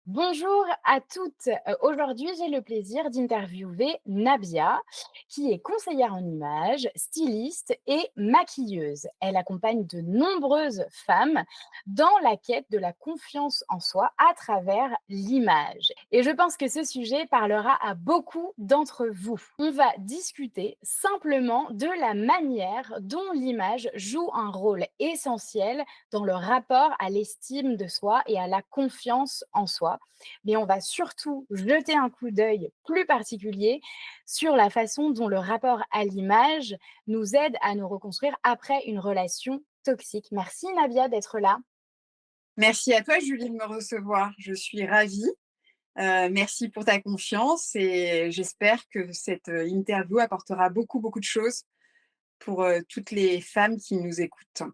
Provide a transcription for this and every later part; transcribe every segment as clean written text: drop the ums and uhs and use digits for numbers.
Bonjour à toutes. Aujourd'hui, j'ai le plaisir d'interviewer Nabia, qui est conseillère en images, styliste et maquilleuse. Elle accompagne de nombreuses femmes dans la quête de la confiance en soi à travers l'image. Et je pense que ce sujet parlera à beaucoup d'entre vous. On va discuter simplement de la manière dont l'image joue un rôle essentiel dans le rapport à l'estime de soi et à la confiance en soi, mais on va surtout jeter un coup d'œil plus particulier sur la façon dont le rapport à l'image nous aide à nous reconstruire après une relation toxique. Merci Nabia d'être là. Merci à toi, Julie, de me recevoir. Je suis ravie. Merci pour ta confiance et j'espère que cette interview apportera beaucoup, beaucoup de choses pour toutes les femmes qui nous écoutent.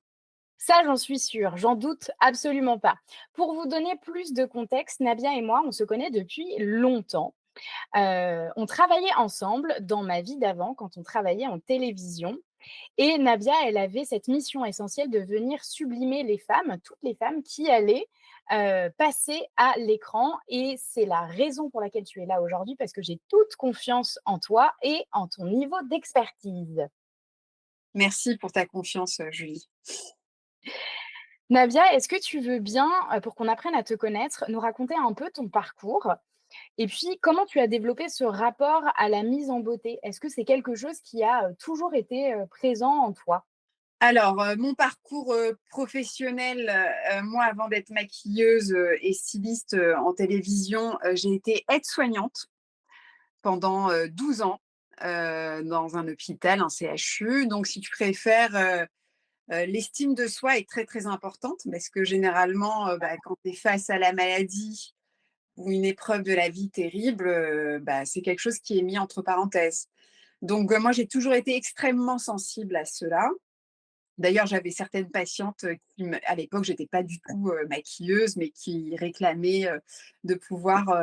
Ça, j'en suis sûre, j'en doute absolument pas. Pour vous donner plus de contexte, Nabia et moi, on se connaît depuis longtemps. On travaillait ensemble dans ma vie d'avant, quand on travaillait en télévision. Et Nabia, elle avait cette mission essentielle de venir sublimer les femmes, toutes les femmes qui allaient passer à l'écran. Et c'est la raison pour laquelle tu es là aujourd'hui, parce que j'ai toute confiance en toi et en ton niveau d'expertise. Merci pour ta confiance, Julie. Nabia, est-ce que tu veux bien, pour qu'on apprenne à te connaître, nous raconter un peu ton parcours et puis comment tu as développé ce rapport à la mise en beauté? Est-ce que c'est quelque chose qui a toujours été présent en toi? Alors, mon parcours professionnel, moi, avant d'être maquilleuse et styliste en télévision, j'ai été aide-soignante pendant 12 ans dans un hôpital, un CHU. Donc, si tu préfères, l'estime de soi est très, très importante parce que généralement, quand tu es face à la maladie ou une épreuve de la vie terrible, c'est quelque chose qui est mis entre parenthèses. Donc, moi, j'ai toujours été extrêmement sensible à cela. D'ailleurs, j'avais certaines patientes, qui me à l'époque, j'étais pas du tout, maquilleuse, mais qui réclamaient, de pouvoir,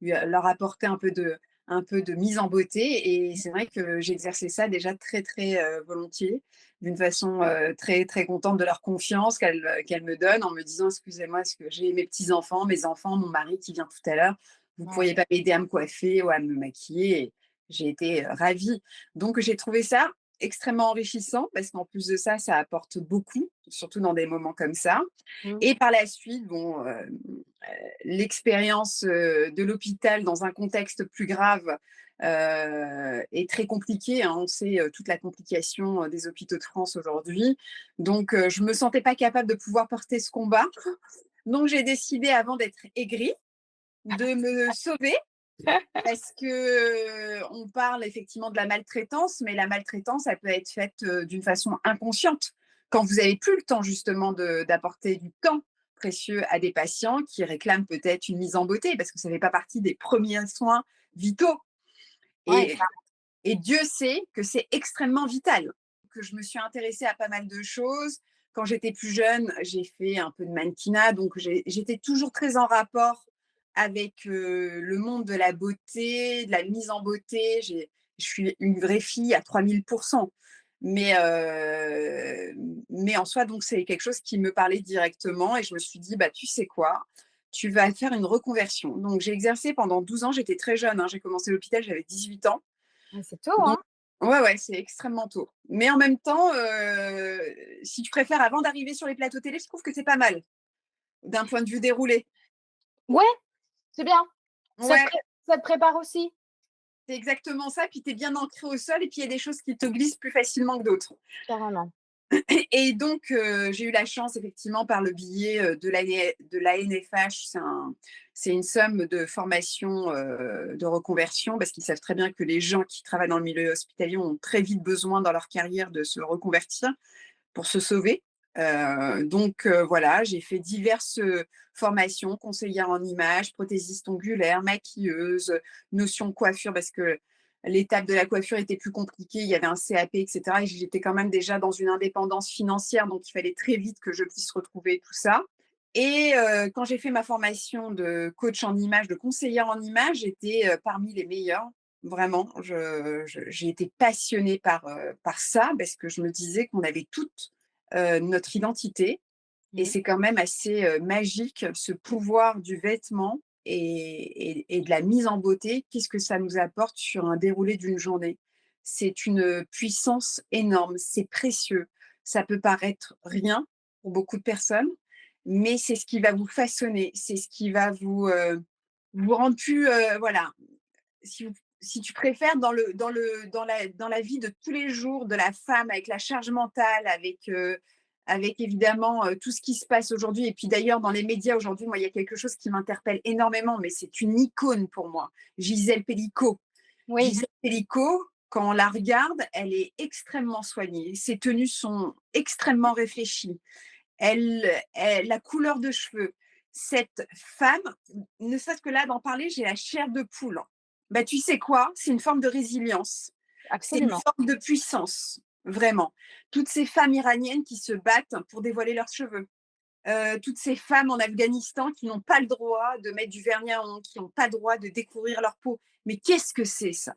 leur apporter un peu de mise en beauté et c'est vrai que j'exerçais ça déjà très, très, volontiers, d'une façon, très, très contente de leur confiance qu'elles me donnent en me disant: «Excusez-moi, est-ce que j'ai mes petits-enfants, mes enfants, mon mari qui vient tout à l'heure, vous Ouais. pourriez pas m'aider à me coiffer ou à me maquiller?» Et j'ai été, ravie. Donc j'ai trouvé ça extrêmement enrichissant parce qu'en plus de ça, ça apporte beaucoup, surtout dans des moments comme ça. Mmh. Et par la suite, bon, l'expérience, de l'hôpital dans un contexte plus grave, est très compliquée, hein. On sait, toute la complication, des hôpitaux de France aujourd'hui. Donc, je me sentais pas capable de pouvoir porter ce combat. Donc j'ai décidé avant d'être aigrie, de me sauver parce que, on parle effectivement de la maltraitance, mais la maltraitance, elle peut être faite, d'une façon inconsciente. Quand vous avez plus le temps justement d'apporter du temps précieux à des patients qui réclament peut-être une mise en beauté, parce que ça fait pas partie des premiers soins vitaux Ouais, et et Dieu sait que c'est extrêmement vital. Que je me suis intéressée à pas mal de choses. Quand j'étais plus jeune, j'ai fait un peu de mannequinat, donc j'étais toujours très en rapport avec le monde de la beauté, de la mise en beauté. Je suis une vraie fille à 3000%. Mais, mais en soi, donc c'est quelque chose qui me parlait directement et je me suis dit, bah, tu sais quoi, tu vas faire une reconversion. Donc j'ai exercé pendant 12 ans, j'étais très jeune, hein, j'ai commencé l'hôpital, j'avais 18 ans. ouais, c'est tôt, Donc hein? ouais, ouais, c'est extrêmement tôt. Mais en même temps, si tu préfères avant d'arriver sur les plateaux télé, je trouve que c'est pas mal, d'un point de vue déroulé. Ouais, c'est bien. Ouais, Ça te prépare aussi, c'est exactement ça, puis tu es bien ancré au sol et puis il y a des choses qui te glissent plus facilement que d'autres. carrément. Et donc j'ai eu la chance effectivement par le biais, de l'ANFH, c'est une somme de formation, de reconversion parce qu'ils savent très bien que les gens qui travaillent dans le milieu hospitalier ont très vite besoin dans leur carrière de se reconvertir pour se sauver. Donc voilà, j'ai fait diverses, formations, conseillère en images, prothésiste ongulaire, maquilleuse, notion coiffure parce que l'étape de la coiffure était plus compliquée, il y avait un CAP et cetera et j'étais quand même déjà dans une indépendance financière, donc il fallait très vite que je puisse retrouver tout ça et quand j'ai fait ma formation de coach en images, de conseillère en images, j'étais, parmi les meilleures. Vraiment, j'ai été passionnée par ça parce que je me disais qu'on avait toutes notre identité et Mmh. c'est quand même assez, magique ce pouvoir du vêtement et de la mise en beauté, qu'est-ce que ça nous apporte sur un déroulé d'une journée? C'est une puissance énorme, c'est précieux. Ça peut paraître rien pour beaucoup de personnes, mais c'est ce qui va vous façonner, c'est ce qui va vous rendre plus, voilà, si, si tu préfères dans la vie de tous les jours de la femme, avec la charge mentale, avec évidemment tout ce qui se passe aujourd'hui. Et puis d'ailleurs, dans les médias aujourd'hui, moi, il y a quelque chose qui m'interpelle énormément, mais c'est une icône pour moi. Gisèle Pellicot. Oui, Gisèle Pellicot, quand on la regarde, elle est extrêmement soignée. Ses tenues sont extrêmement réfléchies. La couleur de cheveux, cette femme, ne serait-ce que là d'en parler, j'ai la chair de poule. Bah, tu sais quoi? C'est une forme de résilience, c'est une absolument. forme de puissance, vraiment. Toutes ces femmes iraniennes qui se battent pour dévoiler leurs cheveux, toutes ces femmes en Afghanistan qui n'ont pas le droit de mettre du vernis à ongles, qui n'ont pas le droit de découvrir leur peau. Mais qu'est-ce que c'est ça?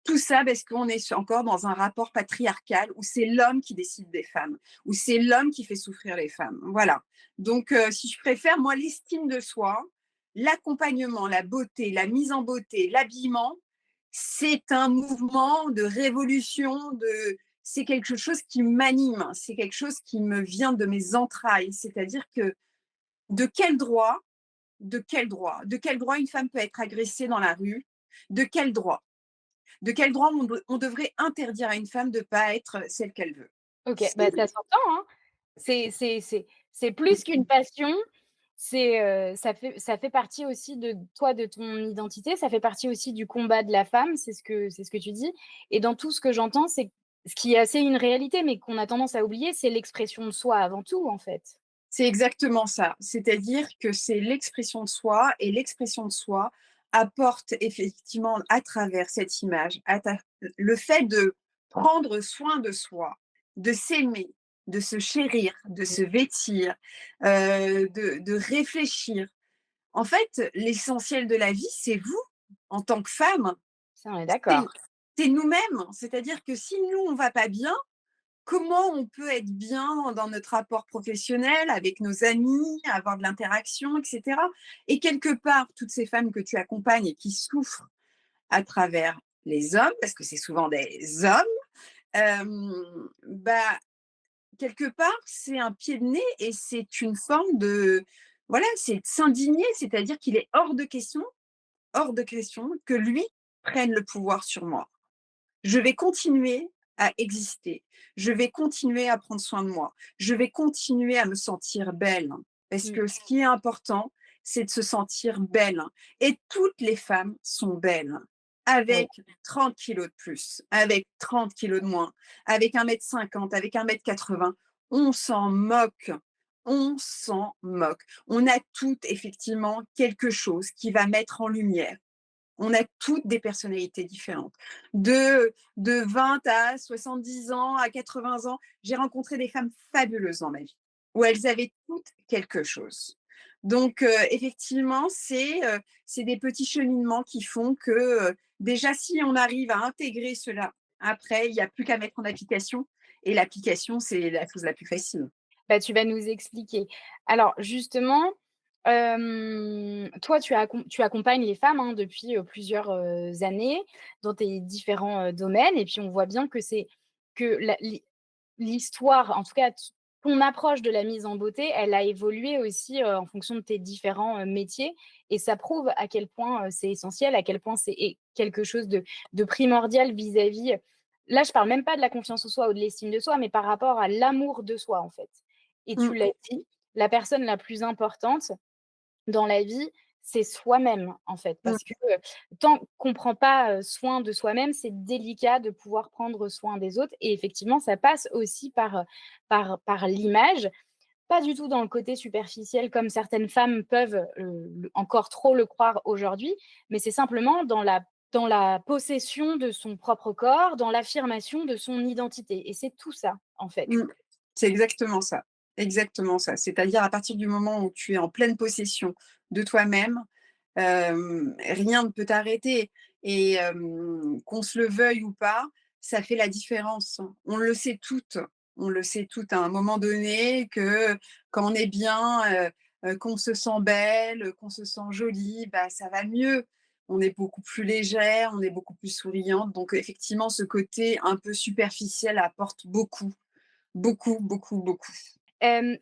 Tout ça parce qu'on est encore dans un rapport patriarcal où c'est l'homme qui décide des femmes, où c'est l'homme qui fait souffrir les femmes. Voilà. Donc, si je préfère, moi, l'estime de soi, l'accompagnement, la beauté, la mise en beauté, l'habillement, c'est un mouvement de révolution, c'est quelque chose qui m'anime, c'est quelque chose qui me vient de mes entrailles. C'est-à-dire que de quel droit, de quel droit une femme peut être agressée dans la rue? De quel droit? De quel droit on devrait interdire à une femme de ne pas être celle qu'elle veut? OK, C'est bah, ça s'entend, hein. C'est plus qu'une passion, ça fait partie aussi de toi, de ton identité, ça fait partie aussi du combat de la femme, c'est ce que tu dis et dans tout ce que j'entends, c'est ce qui est assez une réalité, mais qu'on a tendance à oublier, c'est l'expression de soi avant tout, en fait. c'est exactement ça. C'est-à-dire que c'est l'expression de soi et l'expression de soi apporte effectivement à travers cette image, le fait de prendre soin de soi, de s'aimer, de se chérir, de Mmh. se vêtir, de réfléchir. En fait, l'essentiel de la vie, c'est vous, en tant que femme. Ça, on est C'est d'accord. c'est nous-mêmes. C'est-à-dire que si nous, on va pas bien, comment on peut être bien dans notre rapport professionnel, avec nos amis, avoir de l'interaction, et cetera? Et quelque part, toutes ces femmes que tu accompagnes et qui souffrent à travers les hommes, parce que c'est souvent des hommes, bah, quelque part, c'est un pied de nez et c'est une forme de voilà, c'est de s'indigner, c'est-à-dire qu'il est hors de question que lui prenne le pouvoir sur moi. Je vais continuer à exister. Je vais continuer à prendre soin de moi. Je vais continuer à me sentir belle. Parce Mmh. que ce qui est important, c'est de se sentir belle. Et toutes les femmes sont belles. Oui. Avec 30 kilos de plus, avec 30 kilos de moins, avec 1,50 m, avec 1,80 m, on s'en moque. On s'en moque. On a toutes effectivement quelque chose qui va mettre en lumière. On a toutes des personnalités différentes. De 20 à 70 ans, à 80 ans, j'ai rencontré des femmes fabuleuses dans ma vie, où elles avaient toutes quelque chose. Donc, effectivement, c'est des petits cheminements qui font que, déjà, si on arrive à intégrer cela, après, il n'y a plus qu'à mettre en application et l'application, c'est la chose la plus facile. Bah, tu vas nous expliquer. Alors justement, toi tu accompagnes les femmes, hein, depuis, plusieurs, années dans tes différents, domaines et puis on voit bien que l'histoire, en tout cas ton approche de la mise en beauté, elle a évolué aussi, en fonction de tes différents, métiers et ça prouve à quel point, c'est essentiel, à quel point c'est quelque chose de primordial vis-à-vis là je parle même pas de la confiance en soi ou de l'estime de soi, mais par rapport à l'amour de soi, en fait. Et tu Mmh, l'as dit, la personne la plus importante dans la vie, c'est soi-même, en fait. mmh, Parce que, tant qu'on prend pas, soin de soi-même, c'est délicat de pouvoir prendre soin des autres et effectivement, ça passe aussi par l'image. Pas du tout dans le côté superficiel comme certaines femmes peuvent, encore trop le croire aujourd'hui, mais c'est simplement dans la possession de son propre corps, dans l'affirmation de son identité et c'est tout ça, en fait. mmh. C'est exactement ça, exactement ça. C'est-à-dire à partir du moment où tu es en pleine possession de toi-même, rien ne peut t'arrêter et qu'on se le veuille ou pas, ça fait la différence. On le sait toutes, on le sait toutes à un moment donné que quand on est bien, qu'on se sent belle, qu'on se sent jolie, bah, ça va mieux. On est beaucoup plus légère, on est beaucoup plus souriante. Donc effectivement, ce côté un peu superficiel apporte beaucoup, beaucoup, beaucoup, beaucoup.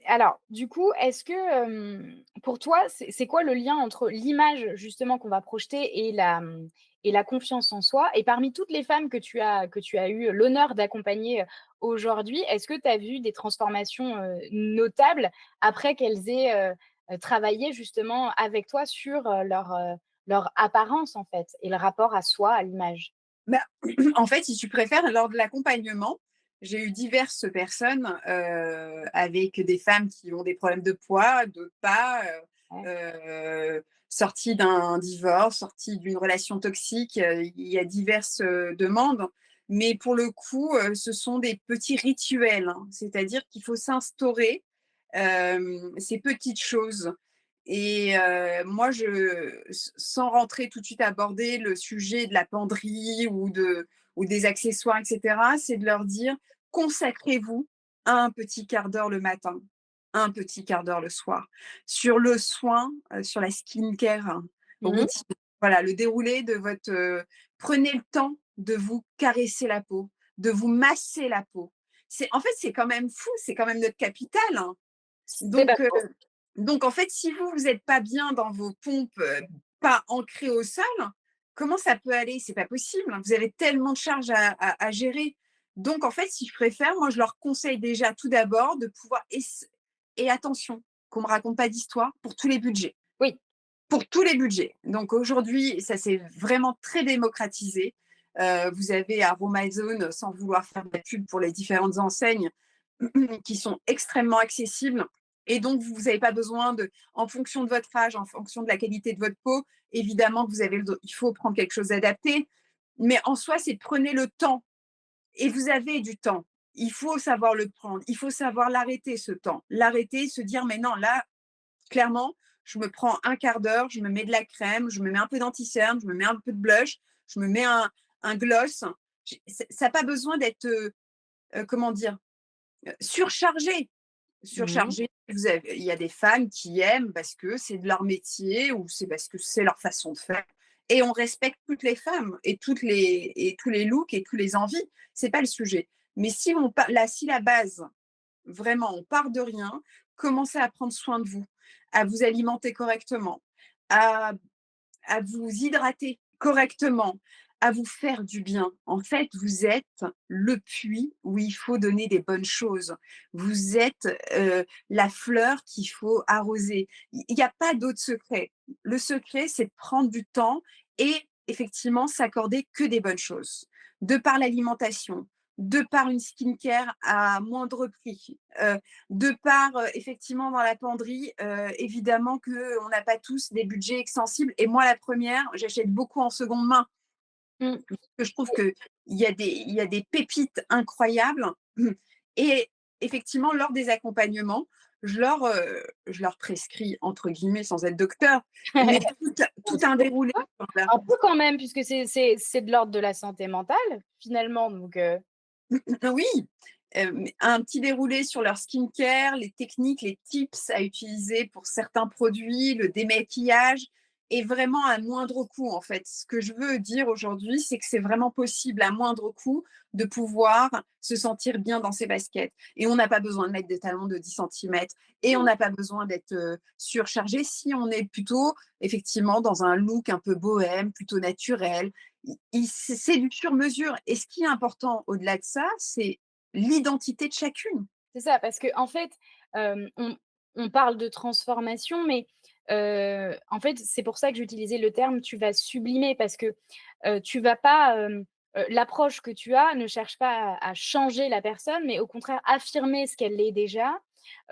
Alors, du coup, est-ce que, pour toi, c'est quoi le lien entre l'image justement qu'on va projeter et la confiance en soi? Et parmi toutes les femmes que tu as eu l'honneur d'accompagner, aujourd'hui, est-ce que tu as vu des transformations, notables après qu'elles aient, travaillé justement avec toi sur, leur apparence en fait et le rapport à soi, à l'image? Bah, en fait, si tu préfères, lors de l'accompagnement, j'ai eu diverses personnes, avec des femmes qui ont des problèmes de poids, d'autres pas, Ouais. sorties d'un divorce, sorties d'une relation toxique, il y a diverses, demandes. Mais pour le coup, ce sont des petits rituels, hein. C'est-à-dire qu'il faut s'instaurer, ces petites choses et moi sans rentrer tout de suite aborder le sujet de la penderie ou des accessoires et cetera, c'est de leur dire: «Consacrez-vous un petit quart d'heure le matin, un petit quart d'heure le soir». Sur le soin, sur la skincare, Mmh. routine. Voilà, le déroulé de votre, prenez le temps de vous caresser la peau, de vous masser la peau. En fait, c'est quand même fou, c'est quand même notre capital, hein. C'est pas Donc, en fait, si vous êtes pas bien dans vos pompes, pas ancrées au sol, comment ça peut aller? C'est pas possible, hein. Vous avez tellement de charges à gérer. Donc en fait, si je préfère, moi, je leur conseille déjà tout d'abord de pouvoir et attention, qu'on me raconte pas d'histoire pour tous les budgets. oui. Pour tous les budgets. Donc aujourd'hui, ça s'est vraiment très démocratisé. Vous avez Aromazone, sans vouloir faire de la pub pour les différentes enseignes, qui sont extrêmement accessibles et donc vous n'avez pas besoin de en fonction de votre âge, en fonction de la qualité de votre peau, évidemment que vous avez il faut prendre quelque chose d'adapté, mais en soi, c'est prenez le temps et vous avez du temps. Il faut savoir le prendre, il faut savoir l'arrêter ce temps, l'arrêter, se dire: «Mais non, là, clairement, je me prends un quart d'heure, je me mets de la crème, je me mets un peu d'anti-cerne, je me mets un peu de blush, je me mets un gloss». Ça n'a pas besoin d'être, comment dire? Surchargé. Mmh. Surchargé, il y a des femmes qui aiment parce que c'est de leur métier ou c'est parce que c'est leur façon de faire et on respecte toutes les femmes et tous les looks et tous les envies, c'est pas le sujet. Mais si la base, vraiment, on part de rien, commencez à prendre soin de vous, à vous alimenter correctement, à vous hydrater correctement, à vous faire du bien. En fait, vous êtes le puits où il faut donner des bonnes choses. Vous êtes, la fleur qu'il faut arroser. Il y a pas d'autre secret. Le secret, c'est de prendre du temps et effectivement s'accorder que des bonnes choses. De par l'alimentation, de par une skincare à moindre prix, de par, effectivement dans la penderie, évidemment qu'on n'a pas tous des budgets extensibles et moi la première, j'achète beaucoup en seconde main. Mmh. Parce que je trouve qu'il y a des pépites incroyables et effectivement lors des accompagnements, je leur «prescris» entre guillemets sans être docteur, mais tout un déroulé, voilà. Un peu quand même, puisque c'est de l'ordre de la santé mentale, finalement, donc Oui, un petit déroulé sur leur skincare, les techniques, les tips à utiliser pour certains produits, le démaquillage et vraiment à moindre coût, en fait. Ce que je veux dire aujourd'hui, c'est que c'est vraiment possible à moindre coût de pouvoir se sentir bien dans ses baskets et on n'a pas besoin de mettre des talons de 10 centimètres et on n'a pas besoin d'être, surchargé si on est plutôt effectivement dans un look un peu bohème, plutôt naturel, c'est du sur mesure et ce qui est important au-delà de ça, c'est l'identité de chacune. c'est ça, parce qu'en fait, on parle de transformation, mais en fait, c'est pour ça que j'utilisais le terme: «Tu vas sublimer» parce que, tu vas pas, l'approche que tu as ne cherche pas à changer la personne, mais au contraire affirmer ce qu'elle est déjà,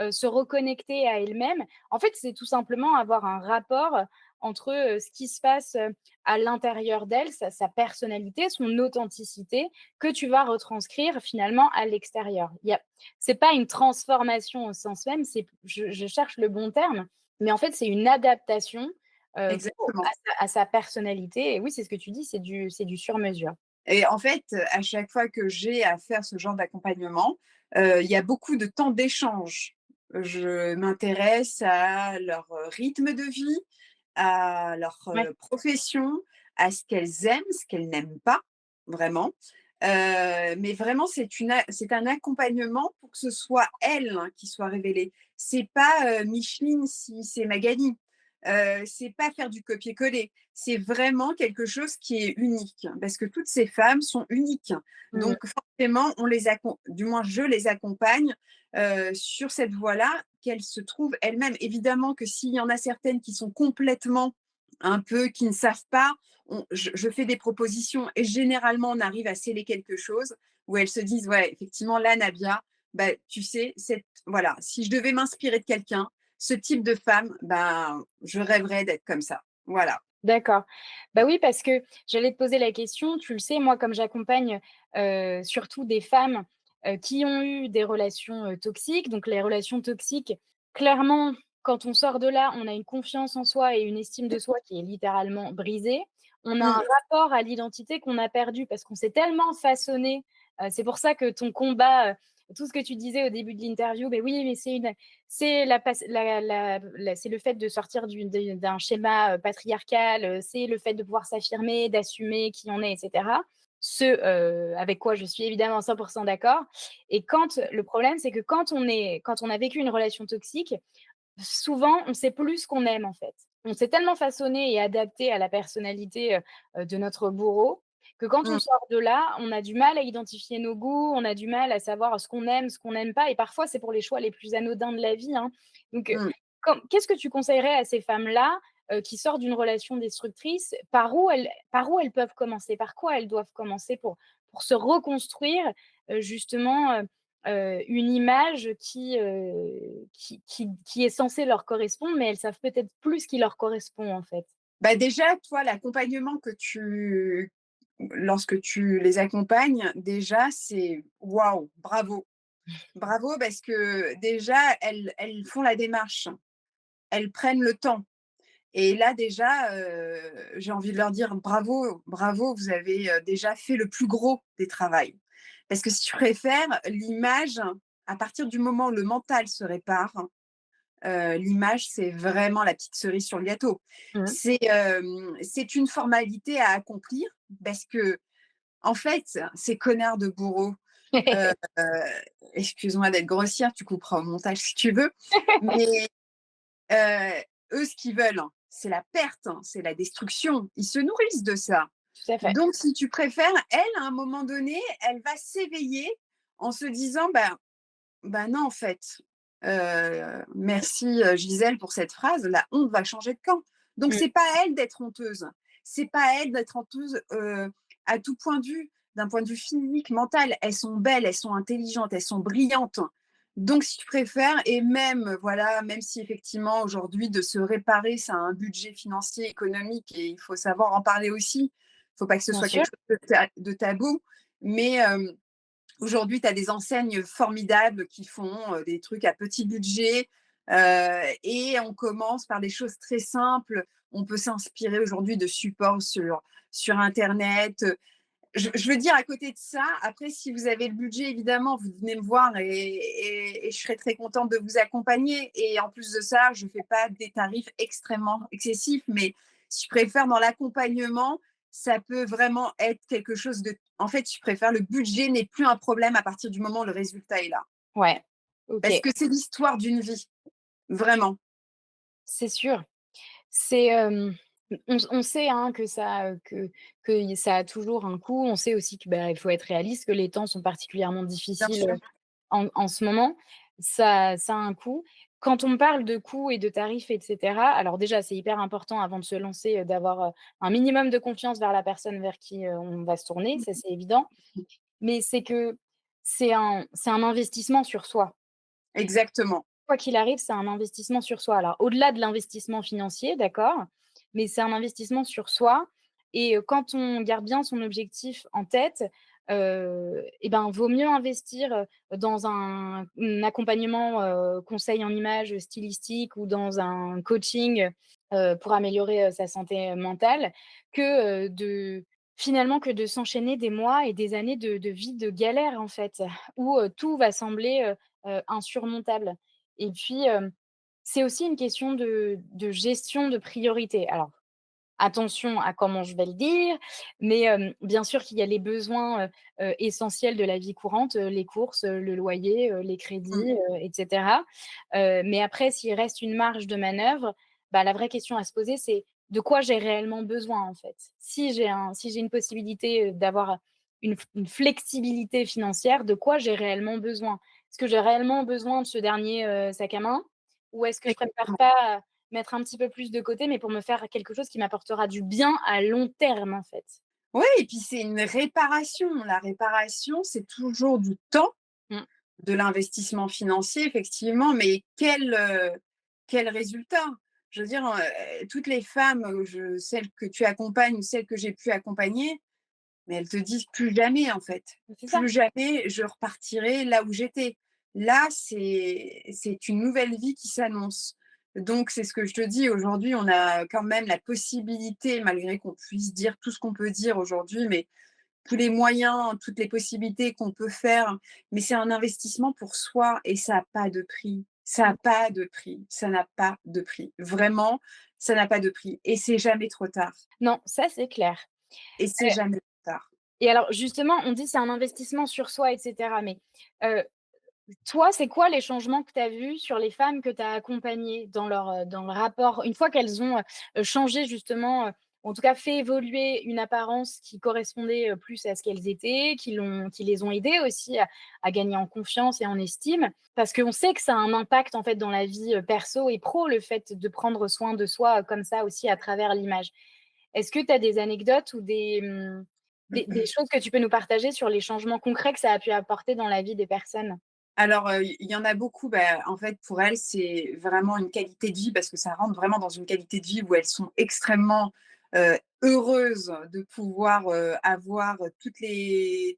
se reconnecter à elle-même. En fait, c'est tout simplement avoir un rapport entre, ce qui se passe, à l'intérieur d'elle, sa personnalité, son authenticité, que tu vas retranscrire finalement à l'extérieur. Il y a C'est pas une transformation au sens même, je cherche le bon terme, mais en fait, c'est une adaptation, Exactement à sa personnalité et oui, c'est ce que tu dis, c'est du sur mesure. et en fait, à chaque fois que j'ai à faire ce genre d'accompagnement, il y a beaucoup de temps d'échange. Je m'intéresse à leur, rythme de vie, à leur, Ouais. profession, à ce qu'elles aiment, ce qu'elles n'aiment pas, vraiment. Mais vraiment c'est un accompagnement pour que ce soit elles, hein, qui soient révélées. C'est pas, Micheline si c'est Magali. C'est pas faire du copier-coller. C'est vraiment quelque chose qui est unique, parce que toutes ces femmes sont uniques. Mmh. Donc forcément, on les accom du moins je les accompagne, sur cette voie-là, qu'elles se trouvent elles-mêmes. Évidemment que s'il y en a certaines qui sont complètement un peu qui ne savent pas, je fais des propositions et généralement on arrive à sceller quelque chose où elles se disent ouais, effectivement, là, Nabia, bah, tu sais, voilà, si je devais m'inspirer de quelqu'un, ce type de femme, ben, je rêverais d'être comme ça. Voilà. D'accord. Bah, oui, parce que j'allais te poser la question, tu le sais, moi, comme j'accompagne, surtout des femmes, qui ont eu des relations, toxiques, donc les relations toxiques, clairement, quand on sort de là, on a une confiance en soi et une estime de soi qui est littéralement brisée. On a un Mmh, rapport à l'identité qu'on a perdu parce qu'on s'est tellement façonné, c'est pour ça que ton combat, tout ce que tu disais au début de l'interview, beh, oui, mais c'est la pass la c'est le fait de sortir d'un schéma, patriarcal, c'est le fait de pouvoir s'affirmer, d'assumer qui on est et cetera. Avec quoi je suis évidemment 100 d'accord et quand le problème, c'est que quand on a vécu une relation toxique, souvent, on sait plus ce qu'on aime, en fait. On s'est tellement façonné et adapté à la personnalité, de notre bourreau, que quand on mmh, sort de là, on a du mal à identifier nos goûts, on a du mal à savoir ce qu'on aime, ce qu'on n'aime pas et parfois, c'est pour les choix les plus anodins de la vie, hein. Donc, mmh. qu'est-ce que tu conseillerais à ces femmes-là, qui sortent d'une relation destructrice? Par où elles peuvent commencer? Par quoi elles doivent commencer pour se reconstruire, justement, une image qui est censée leur correspondre, mais elles savent peut-être plus ce qui leur correspond, en fait. Bah, déjà, toi, l'accompagnement lorsque tu les accompagnes, déjà, c'est waouh, bravo. Bravo parce que déjà, elles font la démarche, elles prennent le temps et là déjà, j'ai envie de leur dire: «Bravo, bravo, vous avez, déjà fait le plus gros des travails». Parce que si tu préfères, l'image, à partir du moment où le mental se répare, l'image, c'est vraiment la petite cerise sur le gâteau. Mmh. C'est une formalité à accomplir parce que en fait, ces connards de bourreaux, heu, excuse-moi d'être grossière, tu couperas au montage si tu veux, mais eux, ce qu'ils veulent, hein, c'est la perte, hein, c'est la destruction. Ils se nourrissent de ça. Tout à fait. Donc si tu préfères, elle, à un moment donné, elle va s'éveiller en se disant: «Bah, non, en fait, merci, Gisèle pour cette phrase, la honte va changer de camp». Donc Mmh. c'est pas à elle d'être honteuse. C'est pas à elle d'être honteuse, à tout point de vue, d'un point de vue physique, mental. Elles sont belles, elles sont intelligentes, elles sont brillantes. Donc si tu préfères et même, voilà, même si effectivement aujourd'hui de se réparer, ça a un budget financier, économique et il faut savoir en parler aussi. Il faut pas que ce Bien soit sûr. quelque chose de tabou, mais aujourd'hui, tu as des enseignes formidables qui font, des trucs à petit budget, et on commence par des choses très simples. On peut s'inspirer aujourd'hui de supports sur internet. Je veux dire à côté de ça, après si vous avez le budget évidemment, vous venez me voir et je serai très contente de vous accompagner et en plus de ça, je ne fais pas des tarifs extrêmement excessifs, mais si je préfère dans l'accompagnement, ça peut vraiment être quelque chose de en fait, je préfère le budget n'est plus un problème à partir du moment où le résultat est là. Ouais. OK, Parce que c'est l'histoire d'une vie, vraiment. c'est sûr. C'est, on sait, hein, que ça a toujours un coût. On sait aussi que, bah, il faut être réaliste, que les temps sont particulièrement Bien difficiles, sûr. en ce moment. Ça a un coût. Quand on parle de coûts et de tarifs et cetera, alors déjà, c'est hyper important avant de se lancer, d'avoir, un minimum de confiance vers la personne vers qui, on va se tourner, ça c'est évident. Mais c'est que c'est un investissement sur soi. Exactement. Quoi qu'il arrive, c'est un investissement sur soi. Alors, au-delà de l'investissement financier, d'accord, mais c'est un investissement sur soi et quand on garde bien son objectif en tête, et ben, vaut mieux investir, dans accompagnement, conseil en images, stylistique ou dans un coaching, pour améliorer, sa santé, mentale que, que de s'enchaîner des mois et des années de vie de galère, en fait, où, tout va sembler, insurmontable. Et puis, c'est aussi une question de gestion de priorité. Alors, attention à comment je vais le dire, mais bien sûr qu'il y a les besoins, essentiels de la vie courante, les courses, le loyer, les Mmh. crédits, et cetera. Mais après, s'il reste une marge de manœuvre, bah, la vraie question à se poser, c'est de quoi j'ai réellement besoin, en fait? Si j'ai une possibilité, d'avoir une flexibilité financière, de quoi j'ai réellement besoin? Est-ce que j'ai réellement besoin de ce dernier, sac à main? Ou est-ce que je préfère Exactement. pas mettre un petit peu plus de côté, mais pour me faire quelque chose qui m'apportera du bien à long terme, en fait. Ouais et puis c'est une réparation. La réparation, c'est toujours du temps, Mmh. de l'investissement financier effectivement, mais quel résultat? Je veux dire, toutes les femmes, celles que tu accompagnes ou celles que j'ai pu accompagner, mais elles te disent: «Plus jamais en fait, C'est ça. plus jamais je repartirai là où j'étais». Là, c'est une nouvelle vie qui s'annonce. Donc c'est ce que je te dis, aujourd'hui, on a quand même la possibilité, malgré qu'on puisse dire tout ce qu'on peut dire aujourd'hui, mais tous les moyens, toutes les possibilités qu'on peut faire, mais c'est un investissement pour soi et ça a pas de prix. Ça a Mmh. pas de prix, ça n'a pas de prix. Vraiment, ça n'a pas de prix et c'est jamais trop tard Non, ça, c'est clair. et c'est jamais trop tard. Et alors justement, on dit c'est un investissement sur soi et cetera, mais heu, toi, c'est quoi les changements que tu as vus sur les femmes que tu as accompagnées dans le rapport une fois qu'elles ont, changé justement, en tout cas fait évoluer une apparence qui correspondait, plus à ce qu'elles étaient, qui les ont aidées aussi à gagner en confiance et en estime? Parce qu'on sait que ça a un impact en fait dans la vie, perso et pro, le fait de prendre soin de soi, comme ça aussi à travers l'image. Est-ce que tu as des anecdotes ou des choses que tu peux nous partager sur les changements concrets que ça a pu apporter dans la vie des personnes? Alors, il y en a beaucoup, bah, en fait, pour elles, c'est vraiment une qualité de vie parce que ça rentre vraiment dans une qualité de vie où elles sont extrêmement, heureuses de pouvoir, avoir toutes les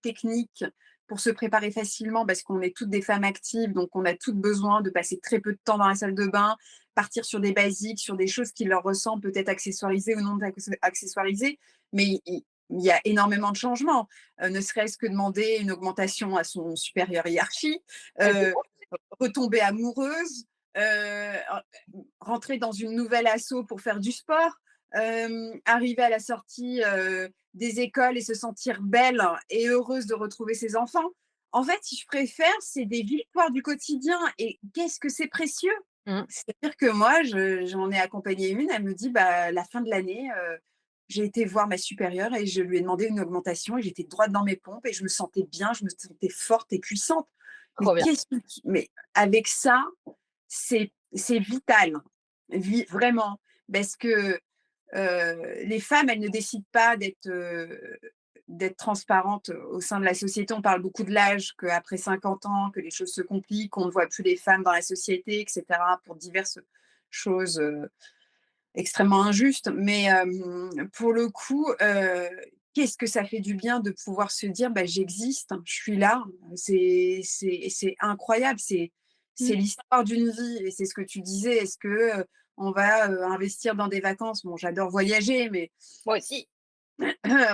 techniques pour se préparer facilement parce qu'on est toutes des femmes actives, donc on a toutes besoin de passer très peu de temps dans la salle de bain, partir sur des basiques, sur des choses qui leur ressemblent, peut-être accessoirisées ou non accessoirisées, mais il y a énormément de changements. Ne serait-ce que demander une augmentation à son supérieur hiérarchie, heu, OK. retomber amoureuse, rentrer dans une nouvelle asso pour faire du sport, arriver à la sortie, des écoles et se sentir belle et heureuse de retrouver ses enfants. En fait, si je préfère, c'est des victoires du quotidien et qu'est-ce que c'est précieux! Mmh. C'est-à-dire que moi, j'en ai accompagné une, elle me dit: «Bah, la fin de l'année, j'ai été voir ma supérieure et je lui ai demandé une augmentation et j'étais droite dans mes pompes et je me sentais bien, je me sentais forte et puissante». Mais Trop bien. qu'est-ce que tu mais avec ça, c'est vital, vraiment, parce que, les femmes, elles ne décident pas d'être transparentes au sein de la société. On parle beaucoup de l'âge, qu'après 50 ans, que les choses se compliquent, qu'on ne voit plus les femmes dans la société et cetera pour diverses choses, extrêmement injustes. Mais, pour le coup, qu'est-ce que ça fait du bien de pouvoir se dire: «Bah, j'existe, je suis là». C'est incroyable, c'est Mmh. l'histoire d'une vie et c'est ce que tu disais. Est-ce que, on va, investir dans des vacances? Bon, j'adore voyager, mais Moi aussi.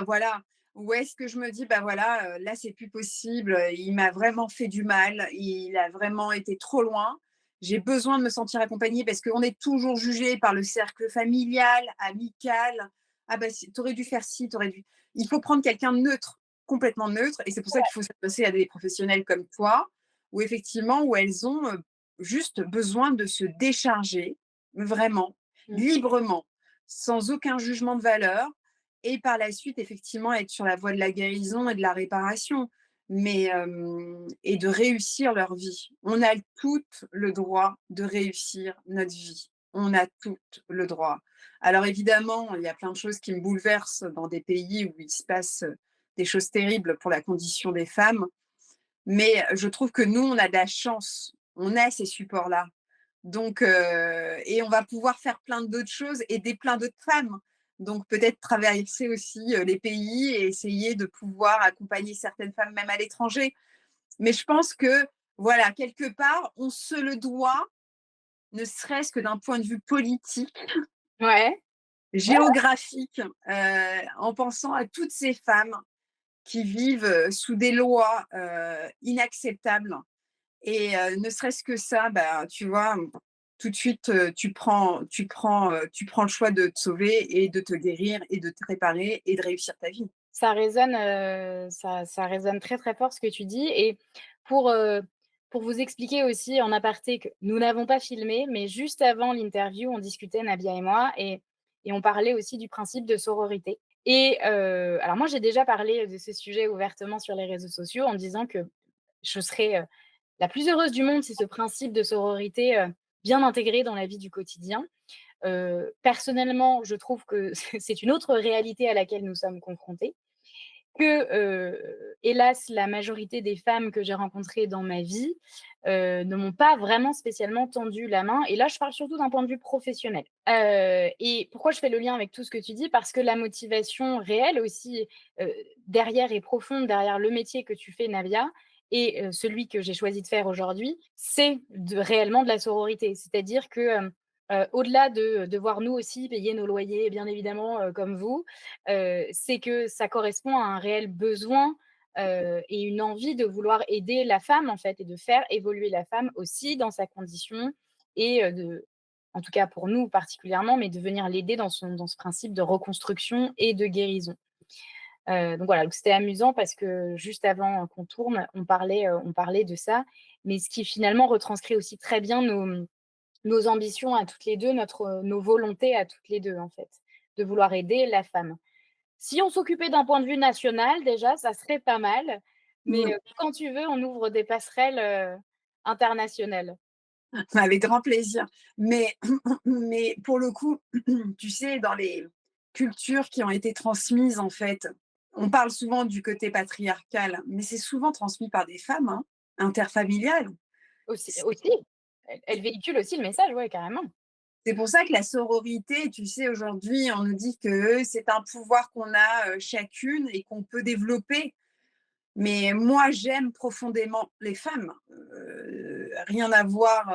voilà. Ou est-ce que je me dis: «Bah, voilà, là, c'est plus possible, il m'a vraiment fait du mal, il a vraiment été trop loin. J'ai besoin de me sentir accompagnée» parce qu'on est toujours jugé par le cercle familial, amical. «Ah bah, si tu aurais dû faire ci, tu aurais dû». Il faut prendre quelqu'un de neutre, complètement neutre et c'est pour ça qu'il faut s'adresser à des professionnels comme toi, où effectivement, où elles ont, juste besoin de se décharger, vraiment, Mmh. librement, sans aucun jugement de valeur et par la suite, effectivement, être sur la voie de la guérison et de la réparation, mais et de réussir leur vie. On a toutes le droit de réussir notre vie. On a toutes le droit. Alors évidemment, il y a plein de choses qui me bouleversent dans des pays où il se passe, des choses terribles pour la condition des femmes, mais je trouve que nous, on a de la chance. On a ces supports-là. Donc et on va pouvoir faire plein d'autres choses, aider plein d'autres femmes. Donc peut-être traverser aussi, les pays et essayer de pouvoir accompagner certaines femmes même à l'étranger. Mais je pense que, voilà, quelque part, on se le doit, ne serait-ce que d'un point de vue politique, Ouais. Ouais. géographique, en pensant à toutes ces femmes qui vivent, sous des lois, inacceptables et ne serait-ce que ça, bah, tu vois, tout de suite, tu prends le choix de te sauver et de te guérir et de te réparer et de réussir ta vie. Ça résonne très, très fort ce que tu dis et pour, heu, pour vous expliquer aussi en aparté que nous n'avons pas filmé, mais juste avant l'interview, on discutait Nabia et moi et on parlait aussi du principe de sororité et alors moi j'ai déjà parlé de ce sujet ouvertement sur les réseaux sociaux en disant que je serais, la plus heureuse du monde si ce principe de sororité, bien intégré dans la vie du quotidien. Personnellement, je trouve que c'est une autre réalité à laquelle nous sommes confrontés, que, hélas, la majorité des femmes que j'ai rencontrées dans ma vie, ne m'ont pas vraiment spécialement tendu la main et là, je parle surtout d'un point de vue professionnel. Et pourquoi je fais le lien avec tout ce que tu dis? Parce que la motivation réelle aussi, derrière et profonde, derrière le métier que tu fais, Navia, et celui que j'ai choisi de faire aujourd'hui, c'est réellement de la sororité. C'est-à-dire que, au-delà de devoir nous aussi payer nos loyers, bien évidemment, comme vous, c'est que ça correspond à un réel besoin, et une envie de vouloir aider la femme, en fait, et de faire évoluer la femme aussi dans sa condition et en tout cas pour nous particulièrement, mais de venir l'aider dans ce principe de reconstruction et de guérison. Donc voilà, donc c'était amusant parce que juste avant qu'on tourne, on parlait de ça, mais ce qui finalement retranscrit aussi très bien nos ambitions à toutes les 2, nos volontés à toutes les 2 en fait, de vouloir aider la femme. Si on s'occupait d'un point de vue national déjà, ça serait pas mal, mais Mmh. quand tu veux, on ouvre des passerelles, internationales. Avec grand plaisir. Mais mais pour le coup, tu sais, dans les cultures qui ont été transmises, en fait, on parle souvent du côté patriarcal, mais c'est souvent transmis par des femmes, hein, interfamiliales. Aussi, elle véhicule aussi le message, ouais, carrément. C'est pour ça que la sororité, tu sais, aujourd'hui, on nous dit que c'est un pouvoir qu'on a, chacune et qu'on peut développer. Mais moi, j'aime profondément les femmes. Rien à voir,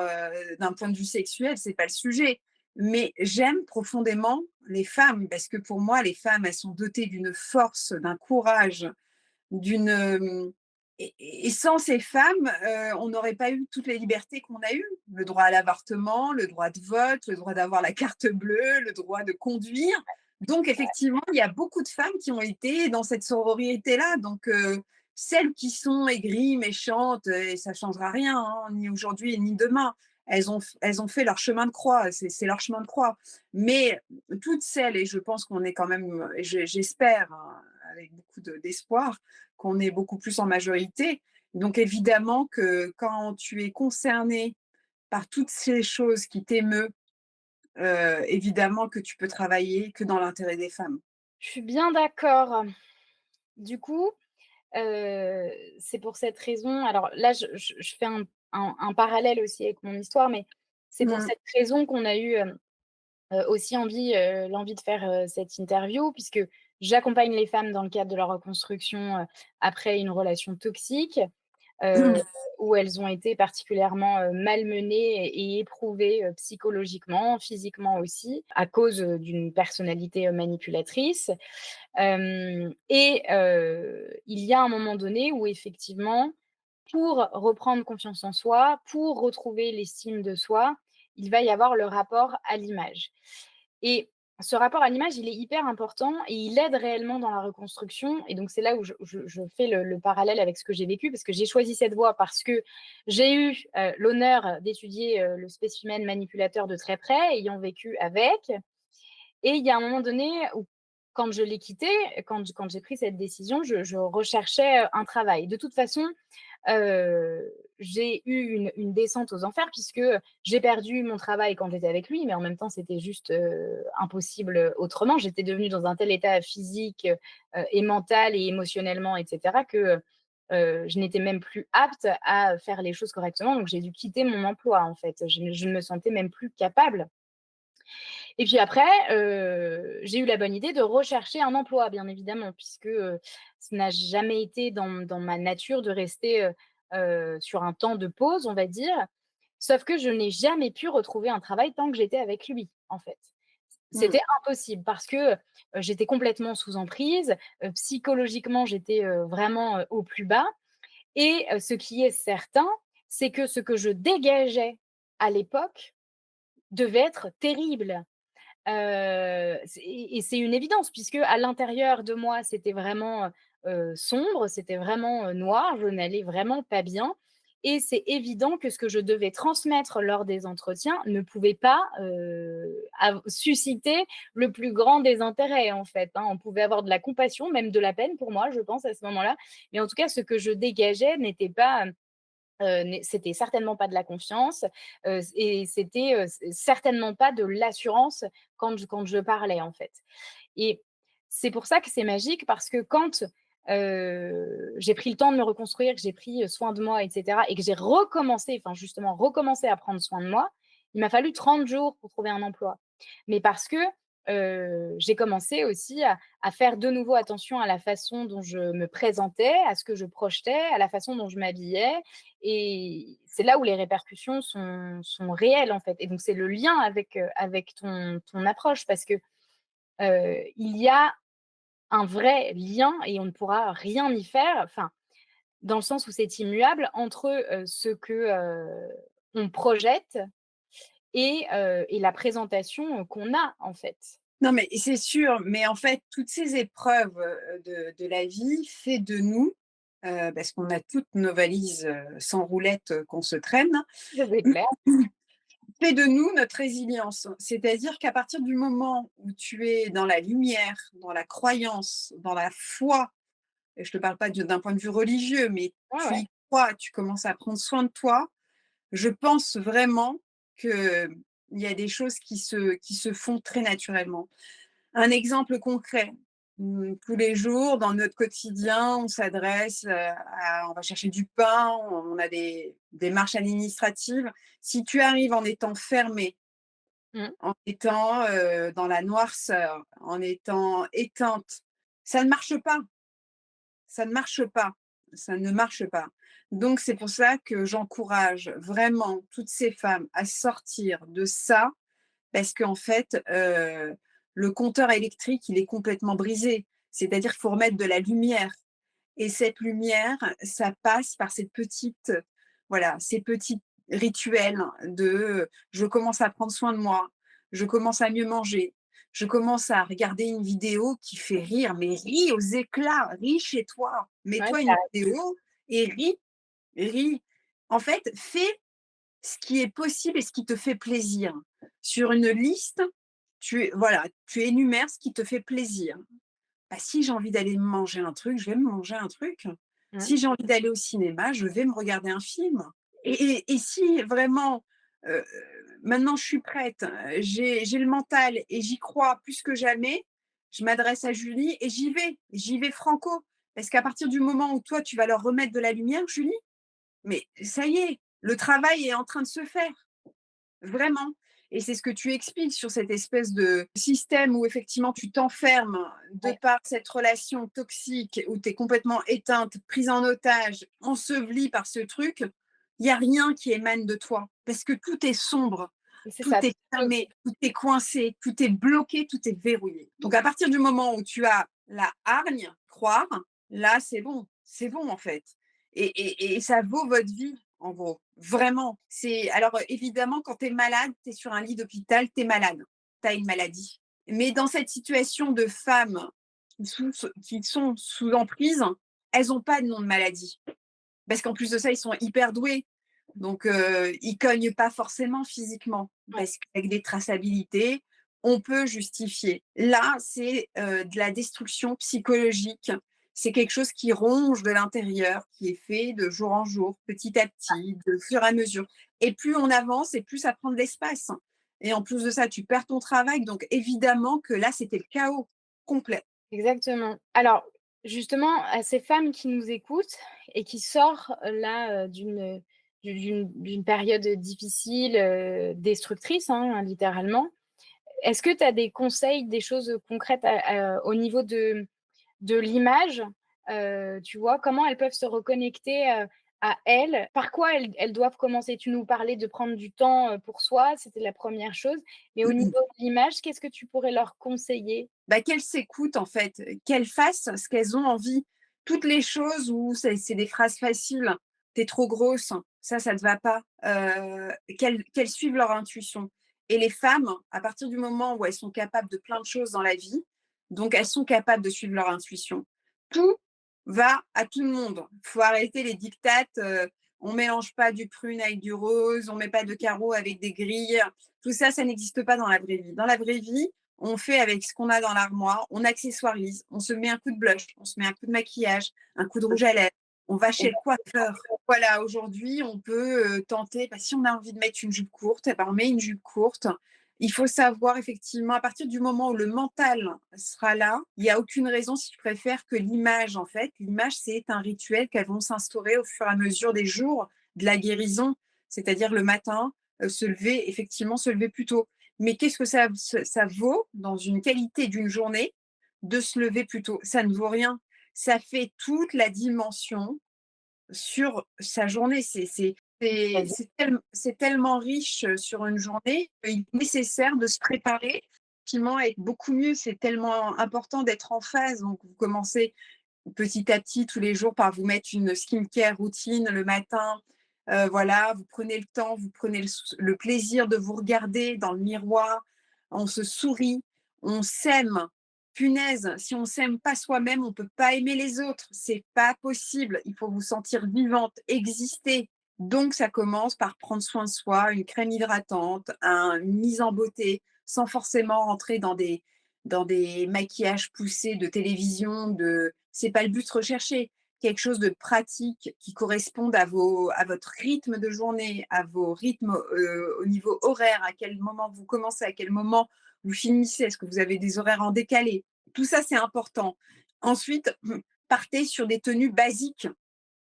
d'un point de vue sexuel, c'est pas le sujet. Mais j'aime profondément les femmes parce que pour moi, les femmes, elles sont dotées d'une force, d'un courage, d'une, et sans ces femmes, on n'aurait pas eu toutes les libertés qu'on a eues. Le droit à l'avortement, le droit de vote, le droit d'avoir la carte bleue, le droit de conduire. Donc effectivement, il y a beaucoup de femmes qui ont été dans cette sororité-là. Donc celles qui sont aigries, méchantes, et ça ne changera rien, hein, ni aujourd'hui ni demain. Elles ont fait leur chemin de croix, c'est leur chemin de croix. Mais toutes celles, et je pense qu'on est quand même, j'espère, hein, avec beaucoup d'espoir, qu'on est beaucoup plus en majorité. Donc évidemment que quand tu es concerné par toutes ces choses qui t'émeut, évidemment que tu peux travailler que dans l'intérêt des femmes. Je suis bien d'accord. Du coup, heu, c'est pour cette raison alors là, je fais un parallèle aussi avec mon histoire, mais c'est pour Mmh. cette raison qu'on a eu, aussi l'envie de faire, cette interview puisque j'accompagne les femmes dans le cadre de leur reconstruction, après une relation toxique, heu, où elles ont été particulièrement, malmenées et éprouvées, psychologiquement, physiquement aussi, à cause, d'une personnalité, manipulatrice. Et il y a un moment donné où effectivement, pour reprendre confiance en soi, pour retrouver l'estime de soi, il va y avoir le rapport à l'image. Et ce rapport à l'image, il est hyper important et il aide réellement dans la reconstruction. Et donc, c'est là où je fais le parallèle avec ce que j'ai vécu, parce que j'ai choisi cette voie parce que j'ai eu l'honneur d'étudier le spécimen manipulateur de très près, ayant vécu avec. Et il y a un moment donné où, quand je l'ai quitté, quand j'ai pris cette décision, je recherchais un travail. De toute façon, j'ai eu une descente aux enfers puisque j'ai perdu mon travail quand j'étais avec lui, mais en même temps, c'était juste, impossible autrement. J'étais devenue dans un tel état physique, et mental et émotionnellement et cetera que, je n'étais même plus apte à faire les choses correctement. Donc j'ai dû quitter mon emploi, en fait. Je ne me sentais même plus capable. Et puis après, j'ai eu la bonne idée de rechercher un emploi, bien évidemment, puisque, ça n'a jamais été dans ma nature de rester, sur un temps de pause, on va dire. Sauf que je n'ai jamais pu retrouver un travail tant que j'étais avec lui, en fait. Mmh. C'était impossible parce que, j'étais complètement sous emprise, psychologiquement, j'étais, vraiment, au plus bas et ce qui est certain, c'est que ce que je dégageais à l'époque devait être terrible. Et c'est une évidence puisque à l'intérieur de moi, c'était vraiment, sombre, c'était vraiment, noir, je n'allais vraiment pas bien et c'est évident que ce que je devais transmettre lors des entretiens ne pouvait pas, susciter le plus grand des intérêts, en fait, hein. On pouvait avoir de la compassion, même de la peine pour moi, je pense, à ce moment-là, mais en tout cas, ce que je dégageais n'était pas, c'était certainement pas de la confiance, et c'était, certainement pas de l'assurance quand je parlais, en fait. Et c'est pour ça que c'est magique parce que quand, j'ai pris le temps de me reconstruire, que j'ai pris, soin de moi et cetera et que j'ai recommencé, enfin justement recommencé à prendre soin de moi, il m'a fallu 30 jours pour trouver un emploi. Mais parce que, j'ai commencé aussi à faire de nouveau attention à la façon dont je me présentais, à ce que je projetais, à la façon dont je m'habillais et c'est là où les répercussions sont réelles, en fait et donc c'est le lien avec ton approche parce que il y a un vrai lien et on ne pourra rien y faire, enfin, dans le sens où c'est immuable entre, ce que, on projette et la présentation, qu'on a, en fait. Non, mais c'est sûr, mais en fait, toutes ces épreuves, de la vie fait de nous, parce qu'on a toutes nos valises, sans roulettes, qu'on se traîne, C'est clair. fait de nous notre résilience. C'est-à-dire qu'à partir du moment où tu es dans la lumière, dans la croyance, dans la foi, et je ne te parle pas d'un point de vue religieux, mais Ouais, tu ouais. y crois, tu commences à prendre soin de toi, je pense vraiment qu'il y a des choses qui se font très naturellement. Un exemple concret, tous les jours dans notre quotidien, on s'adresse, on va chercher du pain, on a des démarches administratives. Si tu arrives en étant fermé, Mmh. en étant, dans la noirceur, en étant éteinte, ça ne marche pas, ça ne marche pas, ça ne marche pas. Donc c'est pour ça que j'encourage vraiment toutes ces femmes à sortir de ça parce qu'en fait, le compteur électrique, il est complètement brisé. C'est-à-dire qu'il faut remettre de la lumière et cette lumière, ça passe par cette petite, voilà, ces petits rituels de, je commence à prendre soin de moi, je commence à mieux manger, je commence à regarder une vidéo qui fait rire, mais ris aux éclats, ris chez toi. Ouais, Mets-toi tu une vidéo et ris, ris. En fait, fais ce qui est possible et ce qui te fait plaisir. Sur une liste, tu énumères ce qui te fait plaisir. Bah, si j'ai envie d'aller manger un truc, je vais me manger un truc. mmh, Si j'ai envie d'aller au cinéma, je vais me regarder un film. Et si vraiment, heu, maintenant je suis prête, j'ai le mental et j'y crois plus que jamais, je m'adresse à Julie et j'y vais franco. Parce qu'à partir du moment où toi, tu vas leur remettre de la lumière, Julie, mais ça y est, le travail est en train de se faire. Vraiment. Et c'est ce que tu expliques sur cette espèce de système où effectivement tu t'enfermes de ouais. par cette relation toxique où tu es complètement éteinte, prise en otage, ensevelie par ce truc. Il n'y a rien qui émane de toi parce que tout est sombre, C'est tout ça, est fermé, tout est coincé, tout est bloqué, tout est verrouillé. Donc à partir du moment où tu as la hargne, croire, là c'est bon en fait. Et ça vaut votre vie en gros. Vraiment. C'est alors, évidemment, quand tu es malade, tu es sur un lit d'hôpital, tu es malade, tu as une maladie. Mais dans cette situation de femmes qui sont sous emprise, elles ont pas de nom de maladie. Parce qu'en plus de ça, ils sont hyper doués. Donc, ils cognent pas forcément physiquement. Ouais. Parce qu'avec des traçabilités, on peut justifier. Là, c'est, de la destruction psychologique. C'est quelque chose qui ronge de l'intérieur, qui est fait de jour en jour, petit à petit, de fur et à mesure. Et plus on avance et plus ça prend de l'espace. Et en plus de ça, tu perds ton travail. Donc évidemment que là, c'était le chaos complet. Exactement. Alors, justement, à ces femmes qui nous écoutent et qui sortent là, d'une période difficile, destructrice, hein, littéralement. Est-ce que tu as des conseils, des choses concrètes au niveau de l'image? Tu vois? Comment elles peuvent se reconnecter, à elles? Par quoi elles doivent commencer? Tu nous parlais de prendre du temps, pour soi, c'était la première chose. Mais au niveau de l'image, qu'est-ce que tu pourrais leur conseiller? Bah, qu'elles s'écoutent en fait, qu'elles fassent ce qu'elles ont envie. Toutes les choses où c'est des phrases faciles. «Tu trop grosse, ça te va pas», qu'elles suivent leur intuition. Et les femmes, à partir du moment où elles sont capables de plein de choses dans la vie, donc elles sont capables de suivre leur intuition. Tout va à tout le monde. Il faut arrêter les dictates, on mélange pas du prune avec du rose, on met pas de carreaux avec des grilles. Tout ça, ça n'existe pas dans la vraie vie. Dans la vraie vie, on fait avec ce qu'on a dans l'armoire, on accessoirise, on se met un coup de blush, on se met un coup de maquillage, un coup de rouge à lèvres, on va chez le coiffeur. Voilà, aujourd'hui, on peut tenter, si on a envie de mettre une jupe courte, eh ben, on met une jupe courte. Il faut savoir effectivement, à partir du moment où le mental sera là, il n'y a aucune raison, si tu préfères, que l'image, en fait. L'image, c'est un rituel qu'elles vont s'instaurer au fur et à mesure des jours de la guérison, c'est-à-dire le matin, se lever plus tôt. Mais qu'est-ce que ça vaut dans une qualité d'une journée de se lever plus tôt? Ça ne vaut rien. Ça fait toute la dimension sur sa journée. Vas-y. C'est tellement riche sur une journée qu'il est nécessaire de se préparer effectivement à être beaucoup mieux. C'est tellement important d'être en phase. Donc, vous commencez petit à petit tous les jours par vous mettre une skincare routine le matin. Voilà, vous prenez le temps, vous prenez le plaisir de vous regarder dans le miroir. On se sourit, on s'aime. Punaise, si on s'aime pas soi-même, on peut pas aimer les autres. C'est pas possible. Il faut vous sentir vivante, exister. Donc, ça commence par prendre soin de soi, une crème hydratante, une mise en beauté, sans forcément rentrer dans des maquillages poussés de télévision. C'est pas le but recherché. Quelque chose de pratique qui corresponde à votre rythme de journée, à vos rythmes au niveau horaire, à quel moment vous commencez, à quel moment vous finissez, est-ce que vous avez des horaires en décalé? Tout ça, c'est important. Ensuite, partez sur des tenues basiques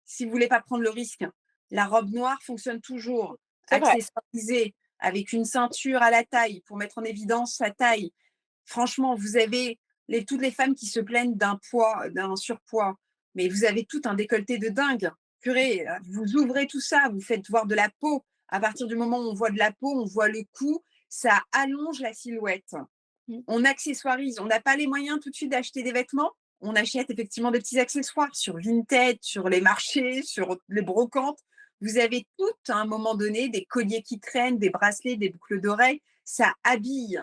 si vous voulez pas prendre le risque. La robe noire fonctionne toujours, C'est vrai. accessoirisée, avec une ceinture à la taille pour mettre en évidence sa taille. Franchement, vous avez toutes les femmes qui se plaignent d'un poids, d'un surpoids, mais vous avez tout un décolleté de dingue. Purée, vous ouvrez tout ça, vous faites voir de la peau. À partir du moment où on voit de la peau, on voit le cou, ça allonge la silhouette. Mmh. On accessoirise. On n'a pas les moyens tout de suite d'acheter des vêtements. On achète effectivement des petits accessoires sur Vinted, sur les marchés, sur les brocantes. Vous avez tout à un moment donné des colliers qui traînent, des bracelets, des boucles d'oreilles. Ça habille